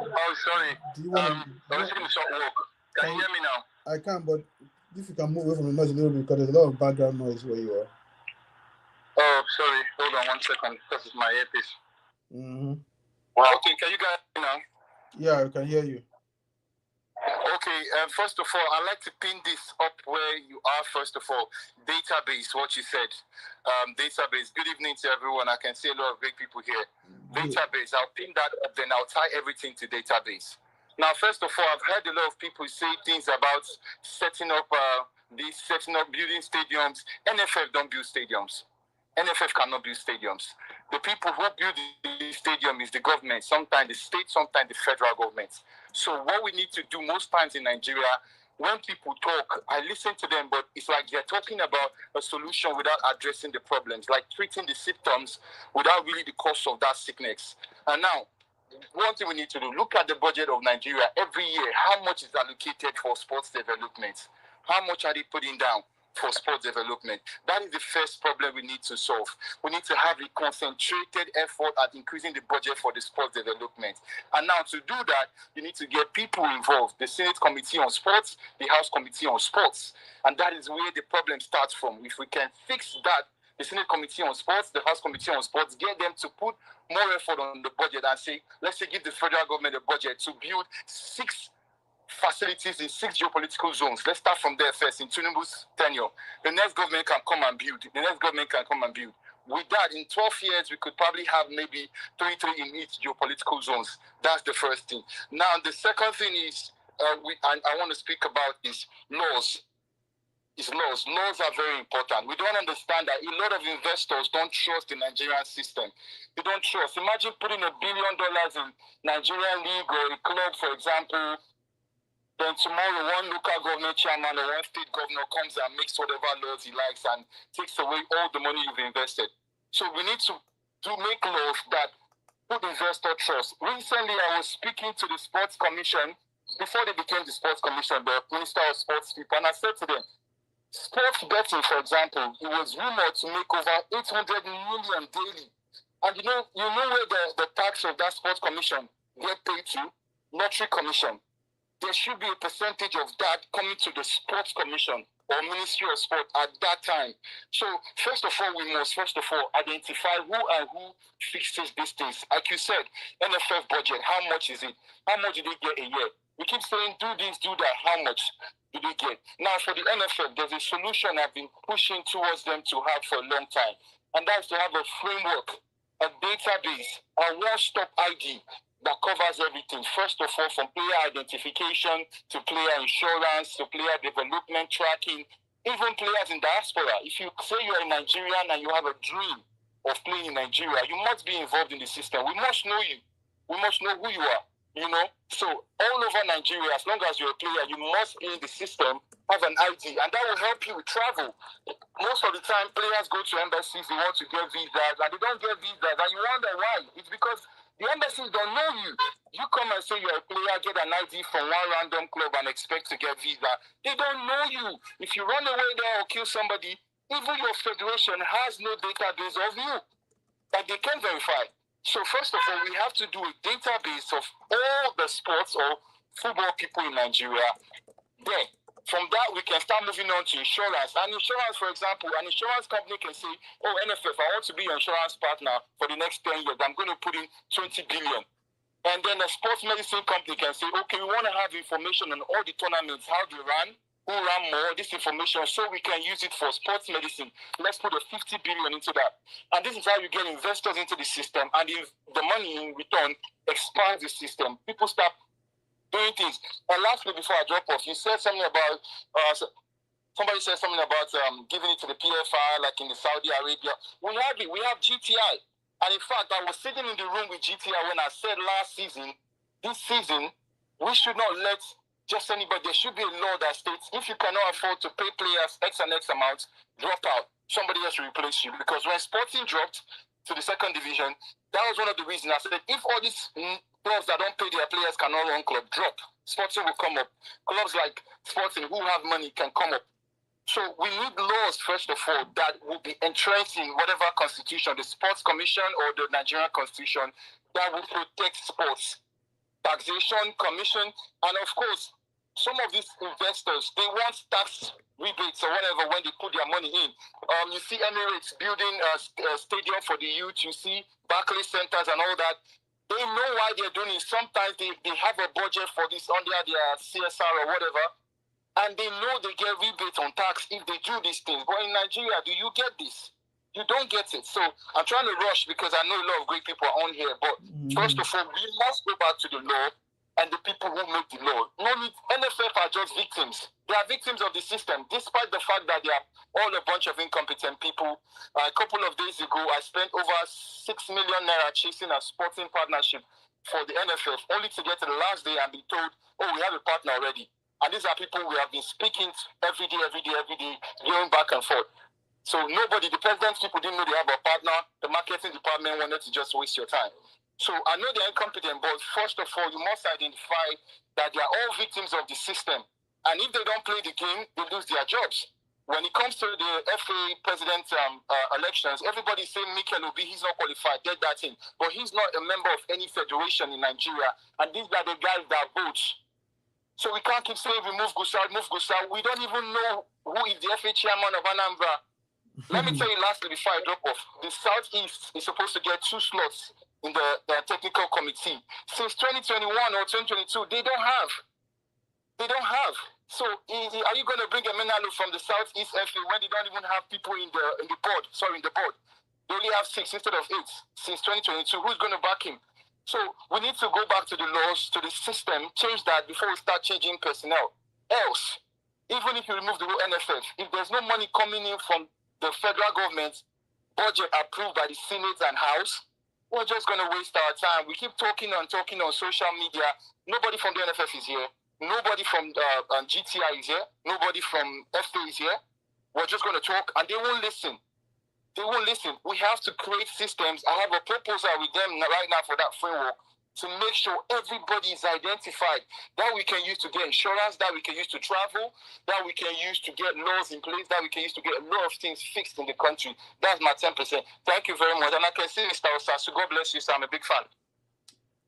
Oh, sorry. Do you want to? I was taking a short walk. Can you hear me now? I can, but if you can move away from the noise a little bit, because there's a lot of background noise where you are. Oh, sorry. Hold on 1 second. This is my earpiece. Mm-hmm. Well, okay, can you guys hear me now? Yeah, I can hear you. Okay, first of all, I'd like to pin this up where you are, first of all. Database, what you said. Database. Good evening to everyone. I can see a lot of great people here. Database, I'll pin that up, then I'll tie everything to database. Now, first of all, I've heard a lot of people say things about setting up building stadiums. NFF don't build stadiums. NFF cannot build stadiums. The people who build the stadium is the government, sometimes the state, sometimes the federal government. So what we need to do most times in Nigeria, when people talk, I listen to them, but it's like they're talking about a solution without addressing the problems, like treating the symptoms without really the cause of that sickness. And now, one thing we need to do, look at the budget of Nigeria every year. How much is allocated for sports development? How much are they putting down for sports development? That is the first problem we need to solve. We need to have a concentrated effort at increasing the budget for the sports development. And now to do that, you need to get people involved. The Senate Committee on Sports, the House Committee on Sports. And that is where the problem starts from. If we can fix that, the Senate Committee on Sports, the House Committee on Sports, get them to put more effort on the budget and say, let's say give the federal government a budget to build 6 facilities in 6 geopolitical zones. Let's start from there first, in Tinubu's tenure. The next government can come and build. With that, in 12 years, we could probably have maybe 3 in each geopolitical zones. That's the first thing. Now, the second thing is, I want to speak about is laws. Laws. Laws are very important. We don't understand that a lot of investors don't trust the Nigerian system. They don't trust. Imagine putting $1 billion in Nigerian league or a club, for example. Then tomorrow, one local government chairman or one state governor comes and makes whatever laws he likes and takes away all the money you've invested. So we need to make laws that put investor trust. Recently, I was speaking to the Sports Commission, before they became the Sports Commission, the Minister of Sports people, and I said to them, sports betting, for example, it was rumored to make over 800 million daily. And you know where the tax of that Sports Commission get paid to? Lottery Commission. There should be a percentage of that coming to the Sports Commission or Ministry of Sport at that time. So first of all, we must identify who fixes these things. Like you said, NFF budget, how much is it? How much do they get a year? We keep saying do this, do that. How much do they get? Now for the NFF, there's a solution I've been pushing towards them to have for a long time. And that's to have a framework, a database, a one-stop ID that covers everything. First of all, from player identification to player insurance to player development tracking, even players in diaspora. If you say you're a Nigerian and you have a dream of playing in Nigeria, you must be involved in the system. We must know you. We must know who you are, So all over Nigeria, as long as you're a player, you must be in the system, have an ID, and that will help you with travel. Most of the time, players go to embassies, they want to get visas, and they don't get visas, and you wonder why. It's because the embassies don't know you. You come and say you're a player, get an ID from one random club and expect to get visa. They don't know you. If you run away there or kill somebody, even your federation has no database of you that they can verify. So first of all, we have to do a database of all the sports or football people in Nigeria. Then, from that, we can start moving on to insurance. And insurance, for example, an insurance company can say, oh, NFF, I want to be your insurance partner for the next 10 years. I'm going to put in 20 billion. And then a sports medicine company can say, okay, we want to have information on all the tournaments, how they ran, who ran more, this information, so we can use it for sports medicine. Let's put a 50 billion into that. And this is how you get investors into the system. And if the money in return expands the system, people start doing things. And lastly, before I drop off, you said something about, somebody said something about giving it to the PFI, like in the Saudi Arabia. We have it. We have GTI. And in fact, I was sitting in the room with GTI when I said last season, this season, we should not let just anybody. There should be a law that states if you cannot afford to pay players X and X amount, drop out. Somebody else will replace you. Because when Sporting dropped to the second division, that was one of the reasons I said if all these clubs that don't pay their players cannot run club drop, Sporting will come up. Clubs like Sporting who have money can come up. So we need laws, first of all, that will be entrenched in whatever constitution, the Sports Commission or the Nigerian Constitution, that will protect sports. Taxation, commission, and of course, some of these investors, they want tax rebates or whatever when they put their money in. You see Emirates building a stadium for the youth, you see Barclays centers and all that. They know why they're doing it. Sometimes they have a budget for this under their CSR or whatever, and they know they get rebates on tax if they do these things. But in Nigeria, do you get this? You don't get it. So I'm trying to rush because I know a lot of great people are on here. But first of all, we must go back to the law and the people who make the law. NFF are just victims. They are victims of the system, despite the fact that they are all a bunch of incompetent people. A couple of days ago, I spent over 6 million naira chasing a sporting partnership for the NFF, only to get to the last day and be told, oh, we have a partner already. And these are people we have been speaking to every day, going back and forth. So nobody, the president's people didn't know they have a partner. The marketing department wanted to just waste your time. So I know they're incompetent, but first of all, you must identify that they are all victims of the system. And if they don't play the game, they lose their jobs. When it comes to the FA president elections, everybody's saying Mikel Obi, he's not qualified, get that in. But he's not a member of any federation in Nigeria. And these are the guys that vote. So we can't keep saying remove Gusau. We don't even know who is the FA chairman of Anambra. Let me tell you lastly before I drop off. The Southeast is supposed to get 2 slots in the technical committee. Since 2021 or 2022, they don't have. So are you going to bring a Menalu from the Southeast FA when they don't even have people in the board? They only have 6 instead of 8 since 2022. Who's going to back him? So we need to go back to the laws, to the system, change that before we start changing personnel. Else, even if you remove the whole NFF, if there's no money coming in from the federal government, budget approved by the Senate and House, we're just going to waste our time. We keep talking on social media. Nobody from the NFF is here. Nobody from GTI is here. Nobody from FA is here. We're just going to talk, and they won't listen. We have to create systems. I have a proposal with them right now for that framework to make sure everybody is identified, that we can use to get insurance, that we can use to travel, that we can use to get laws in place, that we can use to get a lot of things fixed in the country. That's my 10%. Thank you very much. And I can see Mr. Osasu. God bless you, sir. I'm a big fan.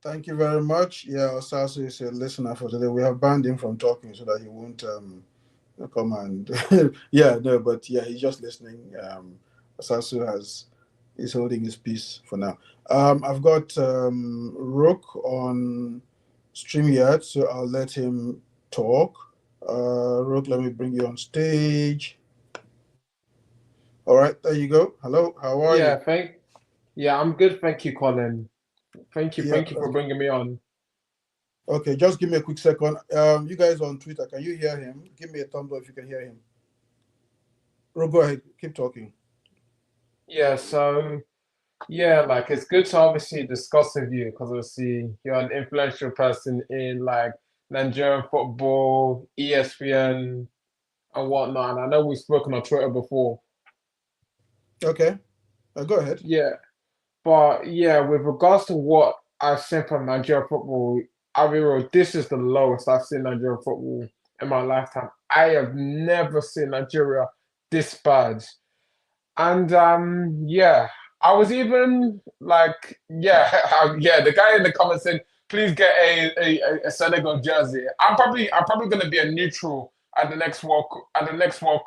Thank you very much. Yeah, Osasu is a listener for today. We have banned him from talking so that he won't come and he's just listening. Osasu is holding his peace for now. I've got Rook on StreamYard, so I'll let him talk. Rook, let me bring you on stage. All right, there you go. Hello, how are you? I'm good. Thank you, Colin. Thank you for bringing me on. Okay, just give me a quick second. You guys on Twitter, can you hear him? Give me a thumbs up if you can hear him. Rook, go ahead, keep talking. Yeah, so it's good to obviously discuss with you because obviously you're an influential person in like Nigerian football, ESPN, and whatnot. And I know we've spoken on Twitter before. Okay, go ahead. Yeah, but with regards to what I've seen from Nigerian football, I'll be real, this is the lowest I've seen Nigerian football in my lifetime. I have never seen Nigeria this bad. And I was even like, the guy in the comments said, please get a Senegal jersey. I'm probably gonna be a neutral at the next World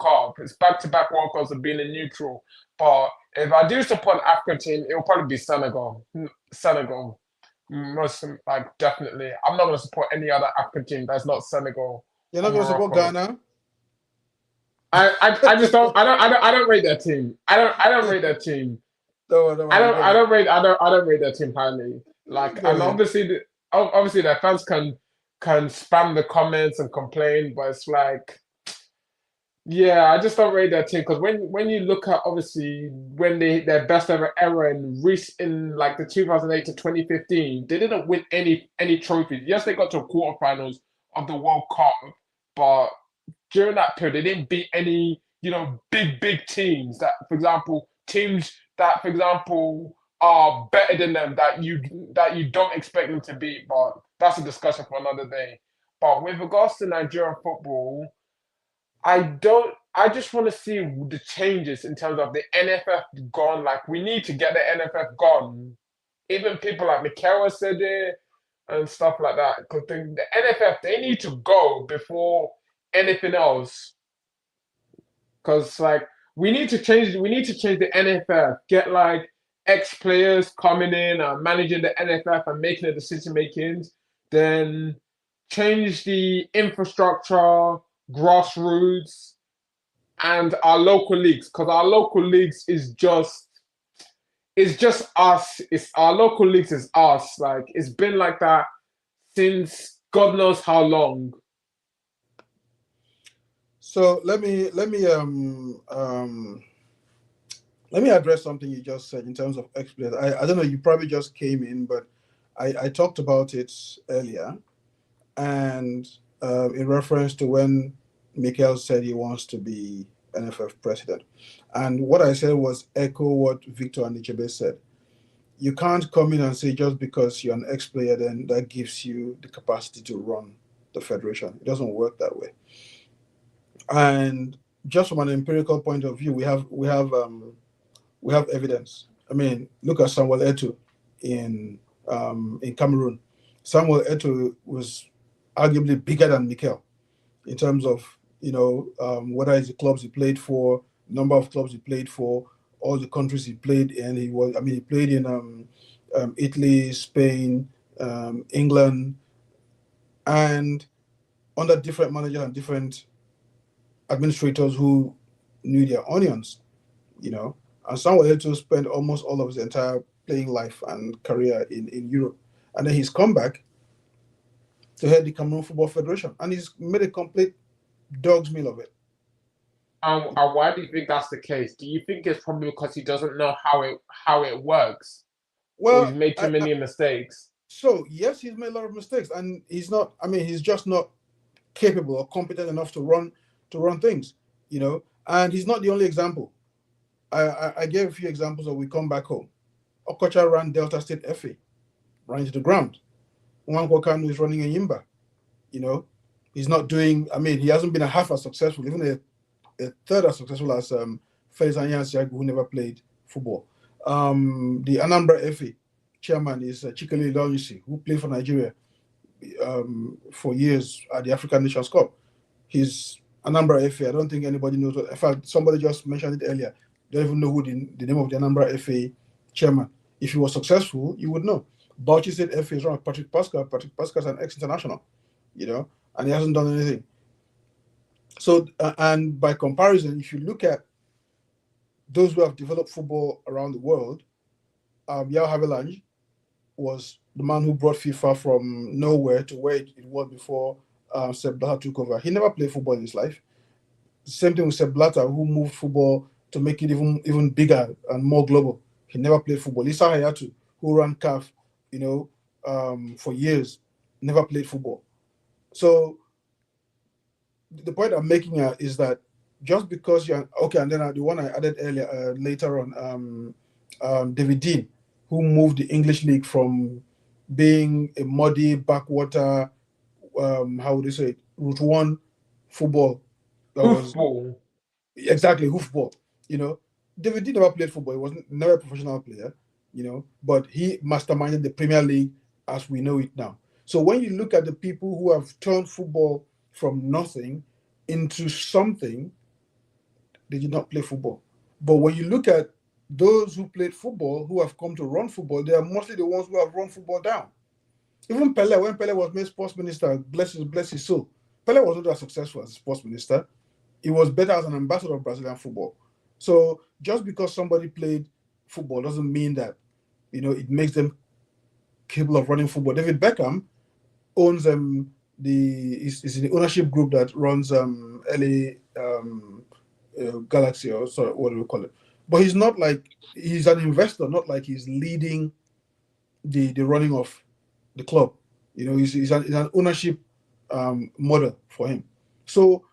Cup. It's back-to-back World Cups of being a neutral. But if I do support an African team, it will probably be Senegal. Most definitely. I'm not gonna support any other African team that's not Senegal. You're not gonna support Ghana? I just don't. I don't rate that team. I don't rate that team. I don't rate that team highly. And obviously the fans can spam the comments and complain, but it's like, I just don't rate that team because when you look at obviously when their best ever era in like the 2008 to 2015, they didn't win any trophies. Yes, they got to quarterfinals of the World Cup, but during that period, they didn't beat any, big teams that, for example, are better than them that you don't expect them to beat. But that's a discussion for another day. But with regards to Nigerian football, I don't. I just want to see the changes in terms of the NFF gone. Like we need to get the NFF gone. Even people like Mikel said it and stuff like that. Because the NFF they need to go before anything else. Because like we need to change. We need to change the NFF. Get like ex players coming in and managing the NFF and making the decision makings. Then change the infrastructure, grassroots and our local leagues because our local leagues is just us. It's our local leagues is us. Like it's been like that since God knows how long. So let me address something you just said in terms of ex-players. I don't know, you probably just came in, but I talked about it earlier, and in reference to when Mikel said he wants to be NFF president. And what I said was echo what Victor and Ichebe said. You can't come in and say just because you're an ex-player, then that gives you the capacity to run the federation. It doesn't work that way. And just from an empirical point of view, we have evidence. I mean, look at Samuel Eto'o in Cameroon. Samuel Eto'o was arguably bigger than Mikel in terms of whether it's the clubs he played for, number of clubs he played for, all the countries he played in. He played in Italy, Spain, England, and under different managers and different administrators who knew their onions, And Samuel Eto'o spent almost all of his entire playing life and career in Europe. And then he's come back to head the Cameroon Football Federation, and he's made a complete dog's meal of it. And why do you think that's the case? Do you think it's probably because he doesn't know how it works? Or he's made too many mistakes? So yes, he's made a lot of mistakes, and he's not. I mean, he's just not capable or competent enough to run things, And he's not the only example. I gave a few examples of we come back home. Okocha ran Delta State FA, ran into the ground. Nwankwo Kanu is running a Yimba. He's not doing. I mean, he hasn't been a half as successful, even a third as successful as Felix Anyansiagu, who never played football. The Anambra FA chairman is Chikele Iloyisi, who played for Nigeria for years at the African Nations Cup. He's Anambra FA. I don't think anybody knows. In fact, somebody just mentioned it earlier. They don't even know who the name of the Anambra FA chairman. If he was successful, you would know. Bauchi State FA is run by Patrick Pascal. Patrick Pascal is an ex-international, and he hasn't done anything. So, and by comparison, if you look at those who have developed football around the world, Yao Havelange was the man who brought FIFA from nowhere to where it was before Sepp Blatter took over. He never played football in his life. Same thing with Sepp Blatter, who moved football to make it even bigger and more global. He never played football. Issa Hayatou, who ran CAF, for years, never played football. So the point I'm making is that just because you're okay, and then the one I added earlier, later on, David Dean, who moved the English league from being a muddy backwater, how would you say it, Route 1 football. Hoofball. Exactly, hoofball. David Dean never played football. He was never a professional player, but he masterminded the Premier League as we know it now. So when you look at the people who have turned football from nothing into something, they did not play football. But when you look at those who played football, who have come to run football, they are mostly the ones who have run football down. Even Pele, when Pele was made sports minister, bless his soul, Pele was not as successful as a sports minister. He was better as an ambassador of Brazilian football. So just because somebody played football doesn't mean that, it makes them capable of running football. David Beckham owns is in the ownership group that runs LA Galaxy, or sorry, what do we call it? But he's not like he's an investor, not like he's leading the running of the club. He's an ownership model for him. So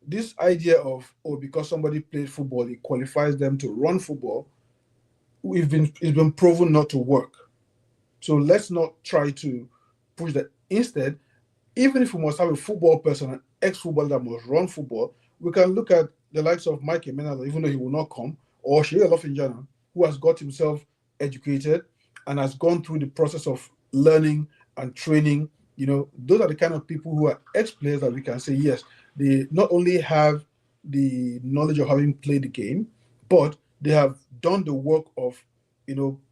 this idea of, oh, because somebody played football, it qualifies them to run football, it's been proven not to work. So let's not try to push that. Instead, even if we must have a football person, an ex-footballer that must run football, we can look at the likes of Mike Emenalo, even though he will not come, or Shea Olofinjana, who has got himself educated and has gone through the process of learning and training. Those are the kind of people who are ex-players that we can say, yes, they not only have the knowledge of having played the game, but they have done the work of,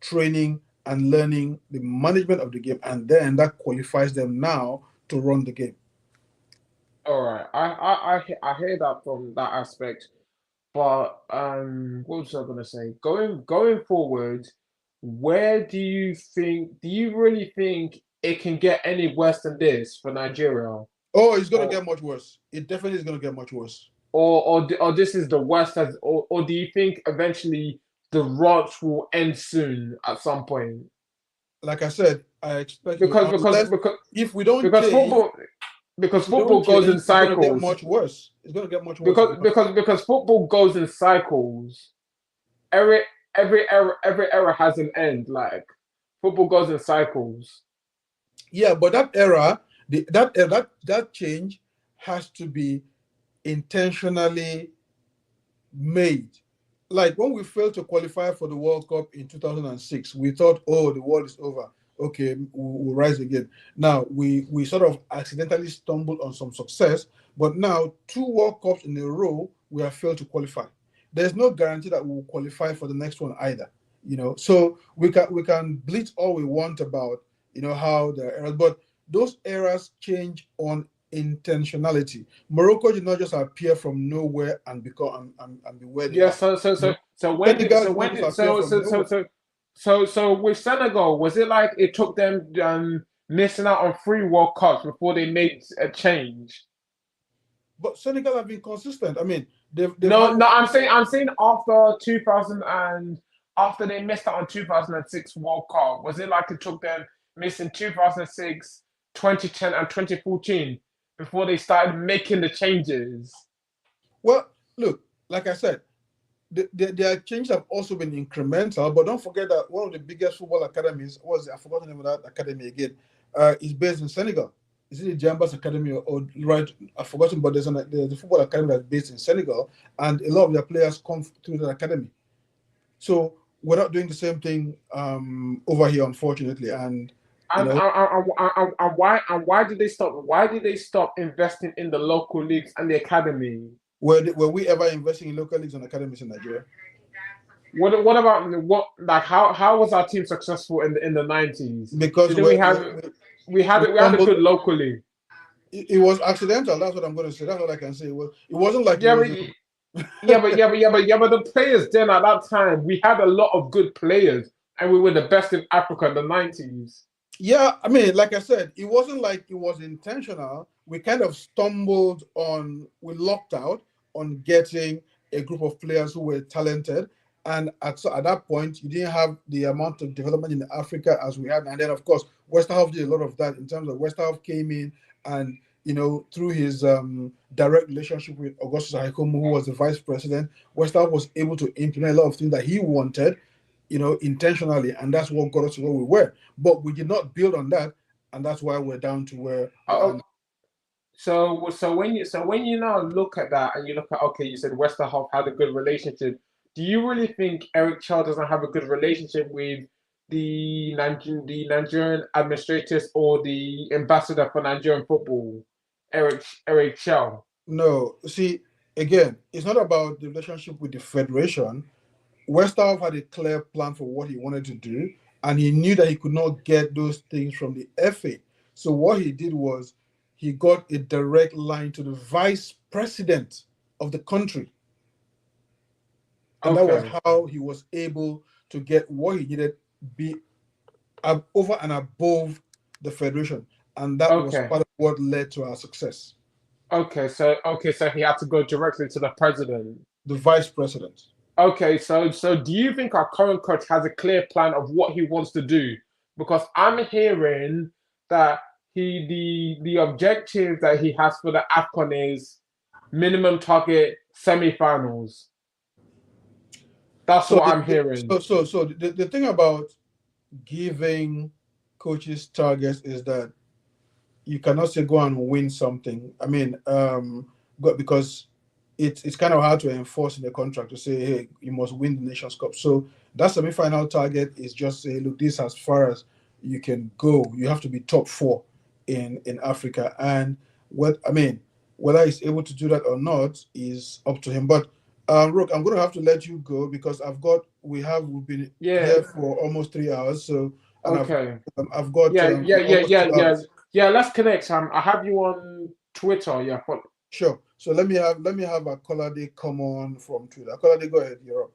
training and learning the management of the game, and then that qualifies them now to run the game. All right, I hear that from that aspect, but what was I gonna say? Going forward, where do you think? Do you really think it can get any worse than this for Nigeria? Oh, it's going to Or get much worse. It definitely is going to get much worse. or this is the worst as or do you think eventually the rot will end soon at some point? Like I said, I expect Because because unless because if we don't because change, football goes in it's going to get cycles. much worse. It's going to get much worse. Because football goes in cycles. Every every era has an end. Like football goes in cycles. Yeah, but that era, that change has to be intentionally made. Like when we failed to qualify for the World Cup in 2006, we thought, oh, the world is over. Okay, we'll rise again. Now we sort of accidentally stumbled on some success, but now 2 World Cups in a row we have failed to qualify. There's no guarantee that we will qualify for the next one either. So we can blitz all we want about how the eras, but those eras change on intentionality. Morocco did not just appear from nowhere and become and be where they Yeah. are. Senegal So did not when just did appear from nowhere. so with Senegal, was it like it took them missing out on 3 World Cups before they made a change? But Senegal have been consistent. I mean, they've No, had no, I'm saying after 2000 and after they missed out on 2006 World Cup, was it like it took them missing 2006, 2010, and 2014 before they started making the changes? well, look, like I said, their changes have also been incremental. But don't forget that one of the biggest football academies I've forgotten the name of that academy again. Is based in Senegal. Is it the Jambas Academy or right? I've forgotten, but there's a football academy that's based in Senegal, and a lot of their players come through that academy. So we're not doing the same thing over here, unfortunately. And you know, And why did they stop? Why did they stop investing in the local leagues and the academy? were we ever investing in local leagues and academies in Nigeria? What about what like how was our team successful in the 90s? Because Didn't we had a stumbled. good locally? It was accidental. That's what I'm going to say. That's what I can say. It wasn't like it Yeah, was. but the players then at that time we had a lot of good players and we were the best in Africa in the 90s. Yeah, I mean, like I said, it wasn't like it was intentional. We kind of we locked out on getting a group of players who were talented. And at that point, you didn't have the amount of development in Africa as we had. And then, of course, Westerhoff did a lot of that in terms of Westerhoff came in and, through his direct relationship with Augustus Ahikomu, who was the vice president, Westerhoff was able to implement a lot of things that he wanted, intentionally. And that's what got us to where we were. But we did not build on that. And that's why we're down to where we are. So when you now look at that and you look at okay, you said Westerhoff had a good relationship. Do you really think Eric Chow doesn't have a good relationship with the Nigerian administrators or the ambassador for Nigerian football, Eric Chow? No, see, again, it's not about the relationship with the federation. Westerhoff had a clear plan for what he wanted to do, and he knew that he could not get those things from the FA. So what he did was he got a direct line to the vice president of the country, and that was Okay, how he was able to get what he needed be over and above the federation, and that was okay, part of what led to our success. so he had to go directly to the president. The vice president. Okay, so do you think our current coach has a clear plan of what he wants to do? Because I'm hearing that the objective that he has for the AFCON is minimum target semi-finals. That's So what I'm hearing. the thing about giving coaches targets is that you cannot say go and win something. I mean, because it's kind of hard to enforce in the contract to say, hey, you must win the Nations Cup. So that semi-final target is just say, look, this is as far as you can go. You have to be top four in Africa, and whether he's able to do that or not is up to him. But Rook, I'm going to have to let you go because we've been Yeah. here for almost 3 hours. So and Okay. I've got Yeah. almost 2 hours. Yeah. Let's connect. I have you on Twitter. Yeah. Sure. So let me have a Colade come on from Twitter. Colade, go ahead. You're up.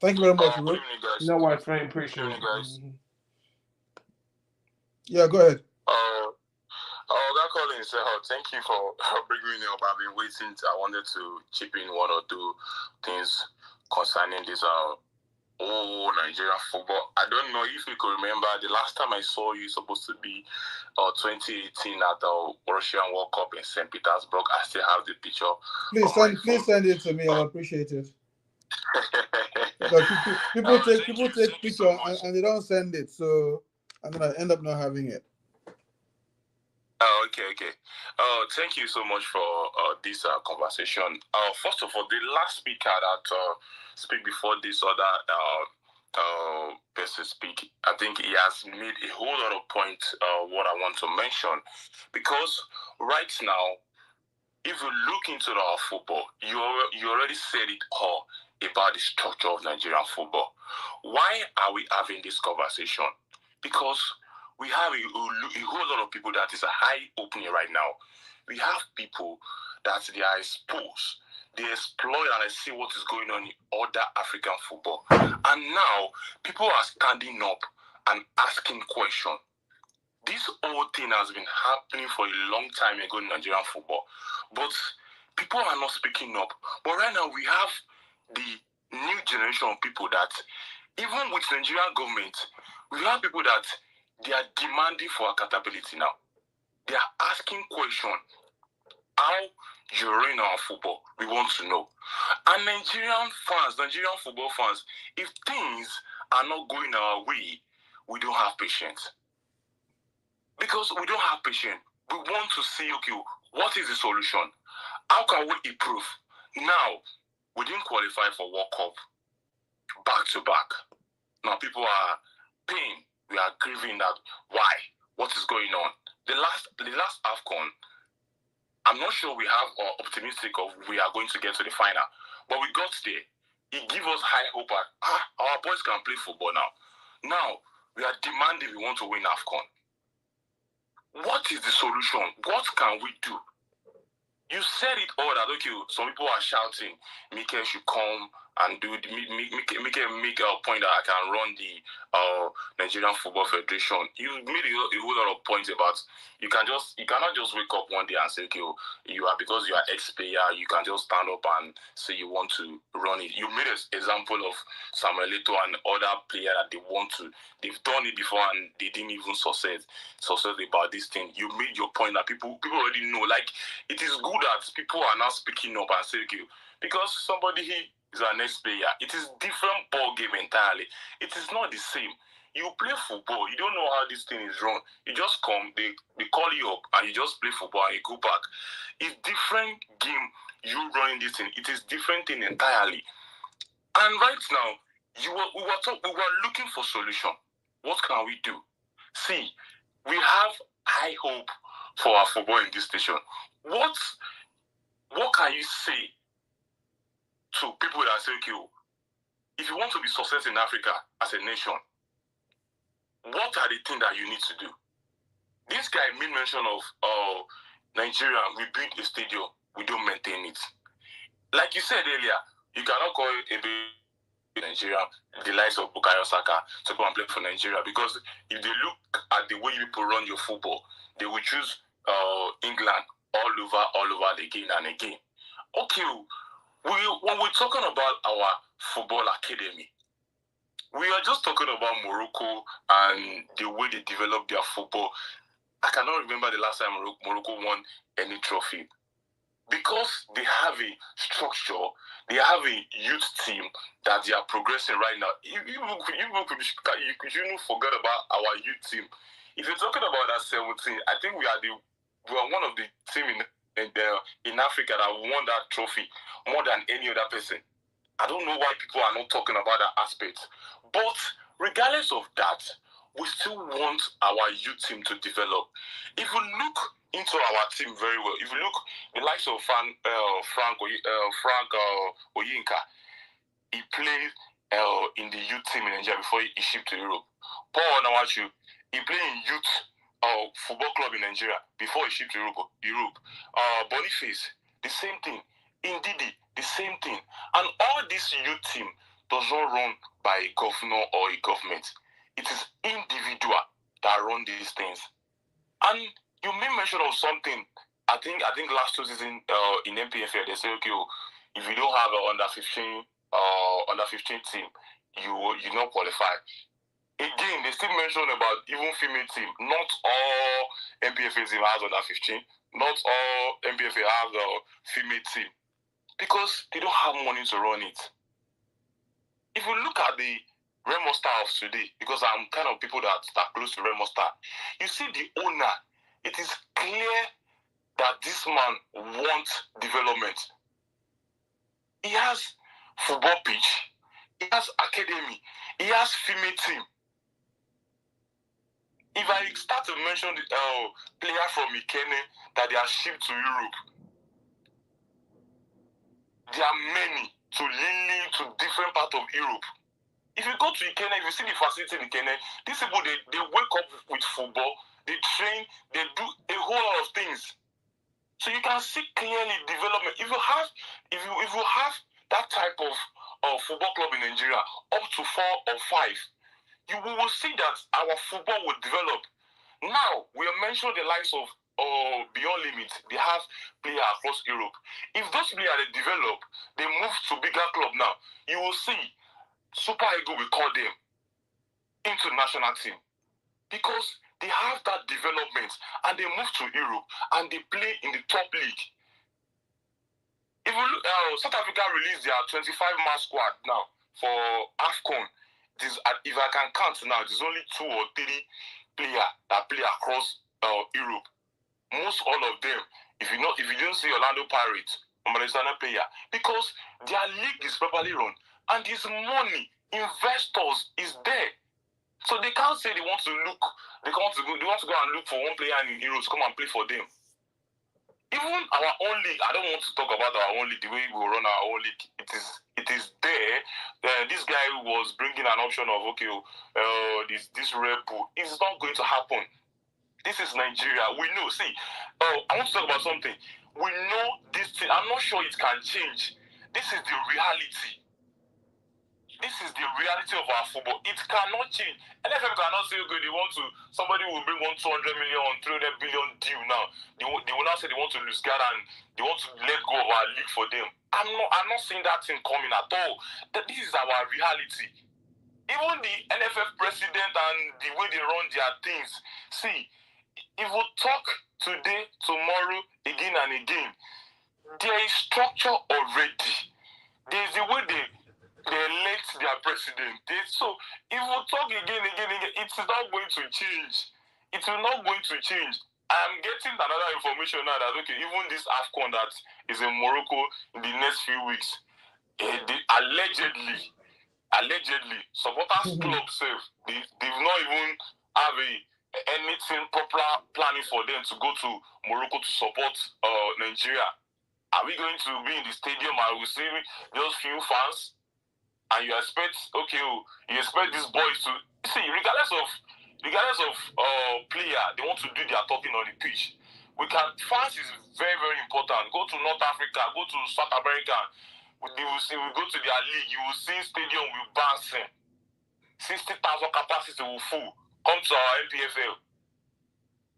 Thank you very much, Good Rook. evening, guys. No, I very Good appreciate evening, it. guys. Yeah, go ahead. That Colin said, thank you for bringing me up. I've been waiting. I wanted to chip in one or two things concerning this Nigerian football. I don't know if you could remember the last time I saw you, supposed to be 2018 at the Russian World Cup in St. Petersburg. I still have the picture. Please send it to me. I'll appreciate it. Because people take picture and they don't send it, so I'm gonna end up not having it. Okay. Thank you so much for this conversation. First of all, the last speaker that speak before this other person speak, I think he has made a whole lot of points. What I want to mention, because right now, if you look into our football, you already said it all about the structure of Nigerian football. Why are we having this conversation? Because we have a whole lot of people that is a high opening right now. We have people that they are exposed, they exploit and see what is going on in other African football. And now people are standing up and asking questions. This whole thing has been happening for a long time ago in Nigerian football, but people are not speaking up. But right now we have the new generation of people that, even with Nigerian government, we have people that they are demanding for accountability now. They are asking questions. How you run our football, we want to know. And Nigerian football fans, if things are not going our way, we don't have patience. Because we don't have patience. We want to see, okay, what is the solution? How can we improve? Now, we didn't qualify for World Cup back to back. Now people are paying. We are grieving that. Why? What is going on? The last AFCON, I'm not sure we have optimistic of we are going to get to the final, but we got there. It gives us high hope that our boys can play football now. Now we are demanding we want to win AFCON. What is the solution? What can we do? You said it all that, okay, some people are shouting, Mike should come and do make a point that I can run the Nigerian Football Federation. You made a whole lot of points about you cannot just wake up one day and say, okay, you are, because you are ex-player, you can just stand up and say you want to run it. You made an example of Samuel Eto'o and other players that they've done it before and they didn't even succeed about this thing. You made your point that people already know. Like, it is good that people are now speaking up and say, okay, because somebody is our next player, it is different ball game entirely. It is not the same. You play football, you don't know how this thing is run. You just come, they call you up, and you just play football and you go back. It's different game. You running this thing, it is different thing entirely. And right now, we were looking for solution. What can we do? See, we have high hope for our football in this station. What can you say to people that say, okay, if you want to be successful in Africa as a nation, what are the things that you need to do? This guy made mention of Nigeria. We build a stadium, we don't maintain it. Like you said earlier, you cannot call it a Nigeria, the likes of Bukayo Saka, to go and play for Nigeria, because if they look at the way people run your football, they will choose England all over again and again. Okay, when we're talking about our football academy, we are just talking about Morocco and the way they develop their football. I cannot remember the last time Morocco won any trophy. Because they have a structure, they have a youth team that they are progressing right now. You shouldn't forget about our youth team. If you're talking about that 17, I think we are one of the team in Africa that won that trophy more than any other person. I don't know why people are not talking about that aspect. But regardless of that, we still want our youth team to develop. If you look into our team very well, if you look the likes of Frank Oyinka, he played in the youth team in Nigeria before he shipped to Europe. Paul Onawachu, he played in youth football club in Nigeria before he shipped to Europe. Boniface, the same thing. Ndidi, the same thing. And all this youth team does not run by a governor or a government. It is individual that run these things. And you made mention of something. I think last season in MPFL they say, okay, if you don't have an under 15 team, you not qualify. Again, they still mention about even female team. Not all MPFL team has under 15. Not all MPFL have a female team because they don't have money to run it. If you look at the Remo Star of today, because I'm kind of people that are close to Remo Star, you see the owner. It is clear that this man wants development. He has football pitch, he has academy, he has female team. If I start to mention the player from Ikene that they are shipped to Europe, there are many to Lille, to different parts of Europe. If you go to Ikene, if you see the facility in Ikene, these people, they wake up with football, they train, they do a whole lot of things. So you can see clearly development. If you have that type of football club in Nigeria, up to 4 or 5, you will see that our football will develop. Now, we have mentioned the likes of Beyond Limit. They have players across Europe. If those players they develop, they move to bigger club now, you will see Super Eagle will call them into the national team because they have that development and they move to Europe and they play in the top league. If you look, South Africa released their 25-man squad now for AFCON. If I can count now, there's only 2 or 3 players that play across Europe. Most all of them, if you don't see Orlando Pirates, Malaysian player, because their league is properly run and this money, investors is there. So they can't say they want to go and look for one player in Europe to come and play for them. Even our own league, I don't want to talk about our own league, the way we run our own league. It is there. This guy was bringing an option of this Red Bull. It's not going to happen. This is Nigeria. We know. See, I want to talk about something. We know this thing. I'm not sure it can change. This is the reality. This is the reality of our football. It cannot change. NFL cannot say, okay, somebody will bring 200 million, 300 billion deal now. They will now say they want to lose God and they want to let go of our league for them. I'm not seeing that thing coming at all. This is our reality. Even the NFF president and the way they run their things. See, if we talk today, tomorrow, again and again, there is structure already. There's the way they elect their president. So if we talk again, it's not going to change. It will not going to change. I'm getting another information now that even this AFCON that is in Morocco in the next few weeks, allegedly, supporters club they've not even have anything proper planning for them to go to Morocco to support Nigeria. Are we going to be in the stadium and we see those few fans? And you expect these boys to see, regardless of player, they want to do their talking on the pitch. Fans is very, very important. Go to North Africa, go to South America. We go to their league. You will see stadium with bouncing. 60,000 capacity will full. Come to our MPFL.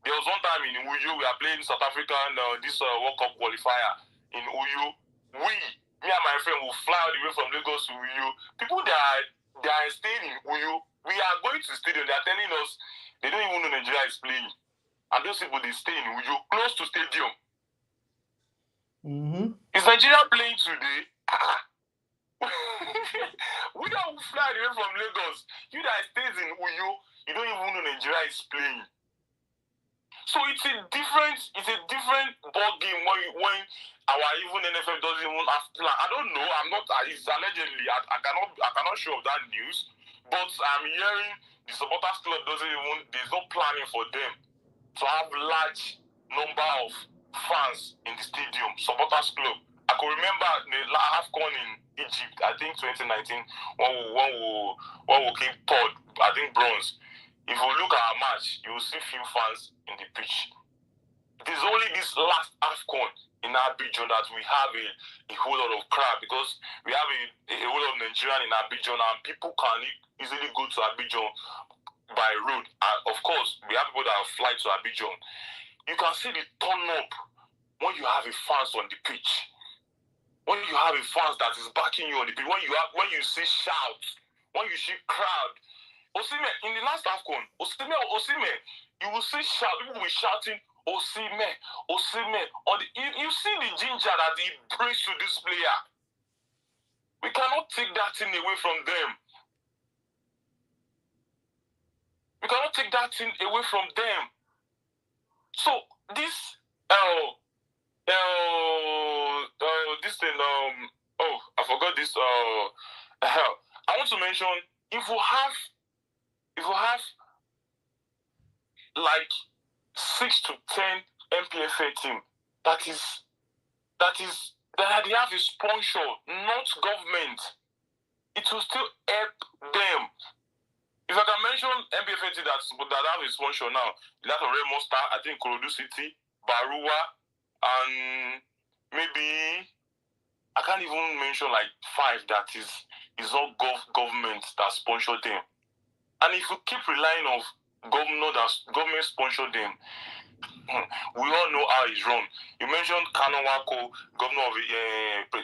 There was one time in Uyo, we are playing South Africa and this World Cup qualifier in Uyo. We Me and my friend will fly all the way from Lagos to Uyo. People that are staying in Uyo, we are going to the stadium. They are telling us they don't even know Nigeria is playing. And those people, they stay in Uyo, close to stadium. Mm-hmm. Is Nigeria playing today? We don't fly away from Lagos. You that stays in Uyo, you don't even know Nigeria is playing. So it's a different ball game when our even NFL doesn't even have plan. I don't know. I'm not. It's allegedly. I cannot show of that news. But I'm hearing the supporters club doesn't even. There's no planning for them to have large number of fans in the stadium. Supporters club. I could remember the AFCON in Egypt. I think 2019 when we came third. I think bronze. If you look at our match, you will see few fans in the pitch. It is only this last AFCON in Abidjan that we have a whole lot of crowd, because we have a whole lot of Nigerian in Abidjan, and people can easily go to Abidjan by road. And of course, we have people that fly to Abidjan. You can see the turn up when you have a fans on the pitch. When you have a fans that is backing you on the pitch, when you see shouts, when you see crowd. Osimhen, in the last AFCON, Osimhen, you will see people will be shouting, Osimhen, Osimhen. You see the ginger that he brings to this player. We cannot take that thing away from them. We cannot take that thing away from them. So this thing, I forgot this. I want to mention, if you have like 6 to 10 MPFA team that they have a sponsor, not government, it will still help them. If I can mention MPFA team that have a sponsor now, that of Red Monster, I think Korodu City, Barua, and maybe I can't even mention like 5 that is all government that sponsor them. And if you keep relying on government sponsor them, we all know how it's run. You mentioned Kano Wako, governor of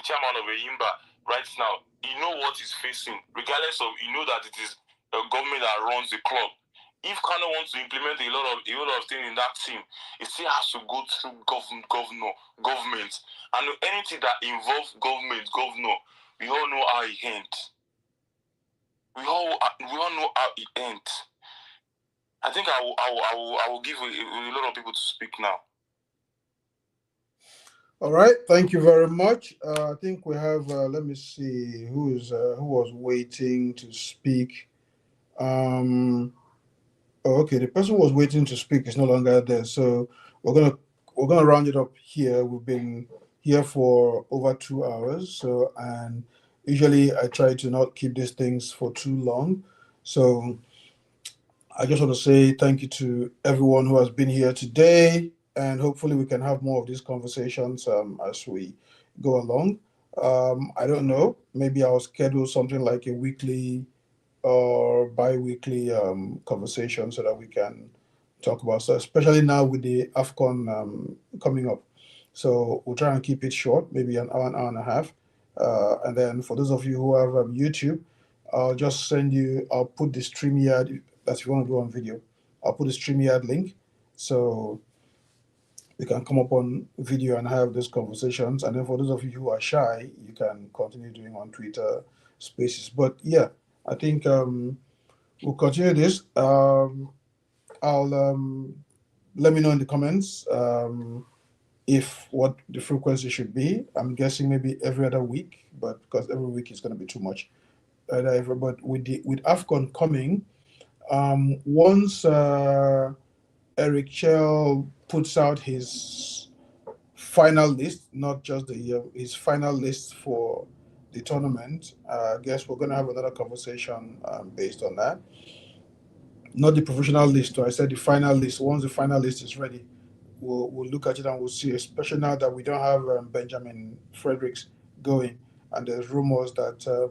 chairman of Eyimba, right now. You know what he's facing, regardless of, you know that it is the government that runs the club. If Kano wants to implement a lot of things in that team, it still has to go through government. And anything that involves governor, we all know how it ends. We all know how it ends. I think I will give a lot of people to speak now. All right, thank you very much. I think we have. Let me see who was waiting to speak. Okay, the person who was waiting to speak is no longer there, so we're gonna round it up here. We've been here for over 2 hours, so, and usually I try to not keep these things for too long. So I just want to say thank you to everyone who has been here today, and hopefully we can have more of these conversations as we go along. I don't know, maybe I'll schedule something like a weekly or bi-weekly conversation so that we can talk about, so especially now with the AFCON coming up. So we'll try and keep it short, maybe an hour and a half. And then for those of you who have YouTube, I'll put the StreamYard, that's if you want to do on video. I'll put the StreamYard link so we can come up on video and have those conversations. And then for those of you who are shy, you can continue doing on Twitter Spaces. But yeah, I think we'll continue this. I'll let me know in the comments if what the frequency should be. I'm guessing maybe every other week, but because every week is going to be too much. But with AFCON coming, once Eric Chell puts out his final list, not just his final list for the tournament, I guess we're going to have another conversation based on that. Not the professional list, I said the final list. Once the final list is ready, we'll look at it and we'll see, especially now that we don't have Benjamin Fredericks going, and there's rumors that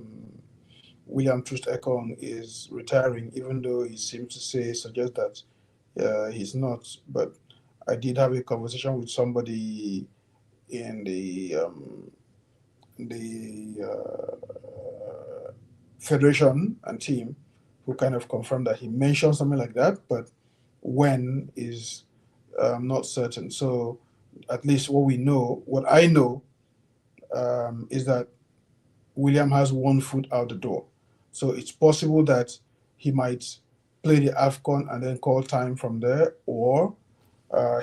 William Troost Ekong is retiring, even though he seems to suggest that he's not. But I did have a conversation with somebody in the the federation and team who kind of confirmed that he mentioned something like that, but when is not certain. So at least what I know, is that William has one foot out the door. So it's possible that he might play the AFCON and then call time from there, or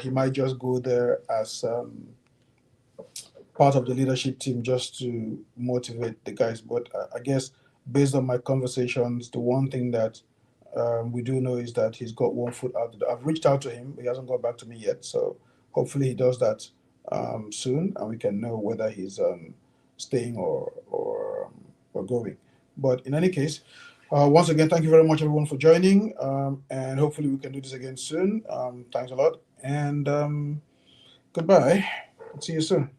he might just go there as part of the leadership team just to motivate the guys. But I guess based on my conversations, the one thing that we do know is that he's got one foot out the door. I've reached out to him; he hasn't got back to me yet. So hopefully he does that soon, and we can know whether he's staying or going. But in any case, once again, thank you very much, everyone, for joining, and hopefully we can do this again soon. Thanks a lot, and goodbye. See you soon.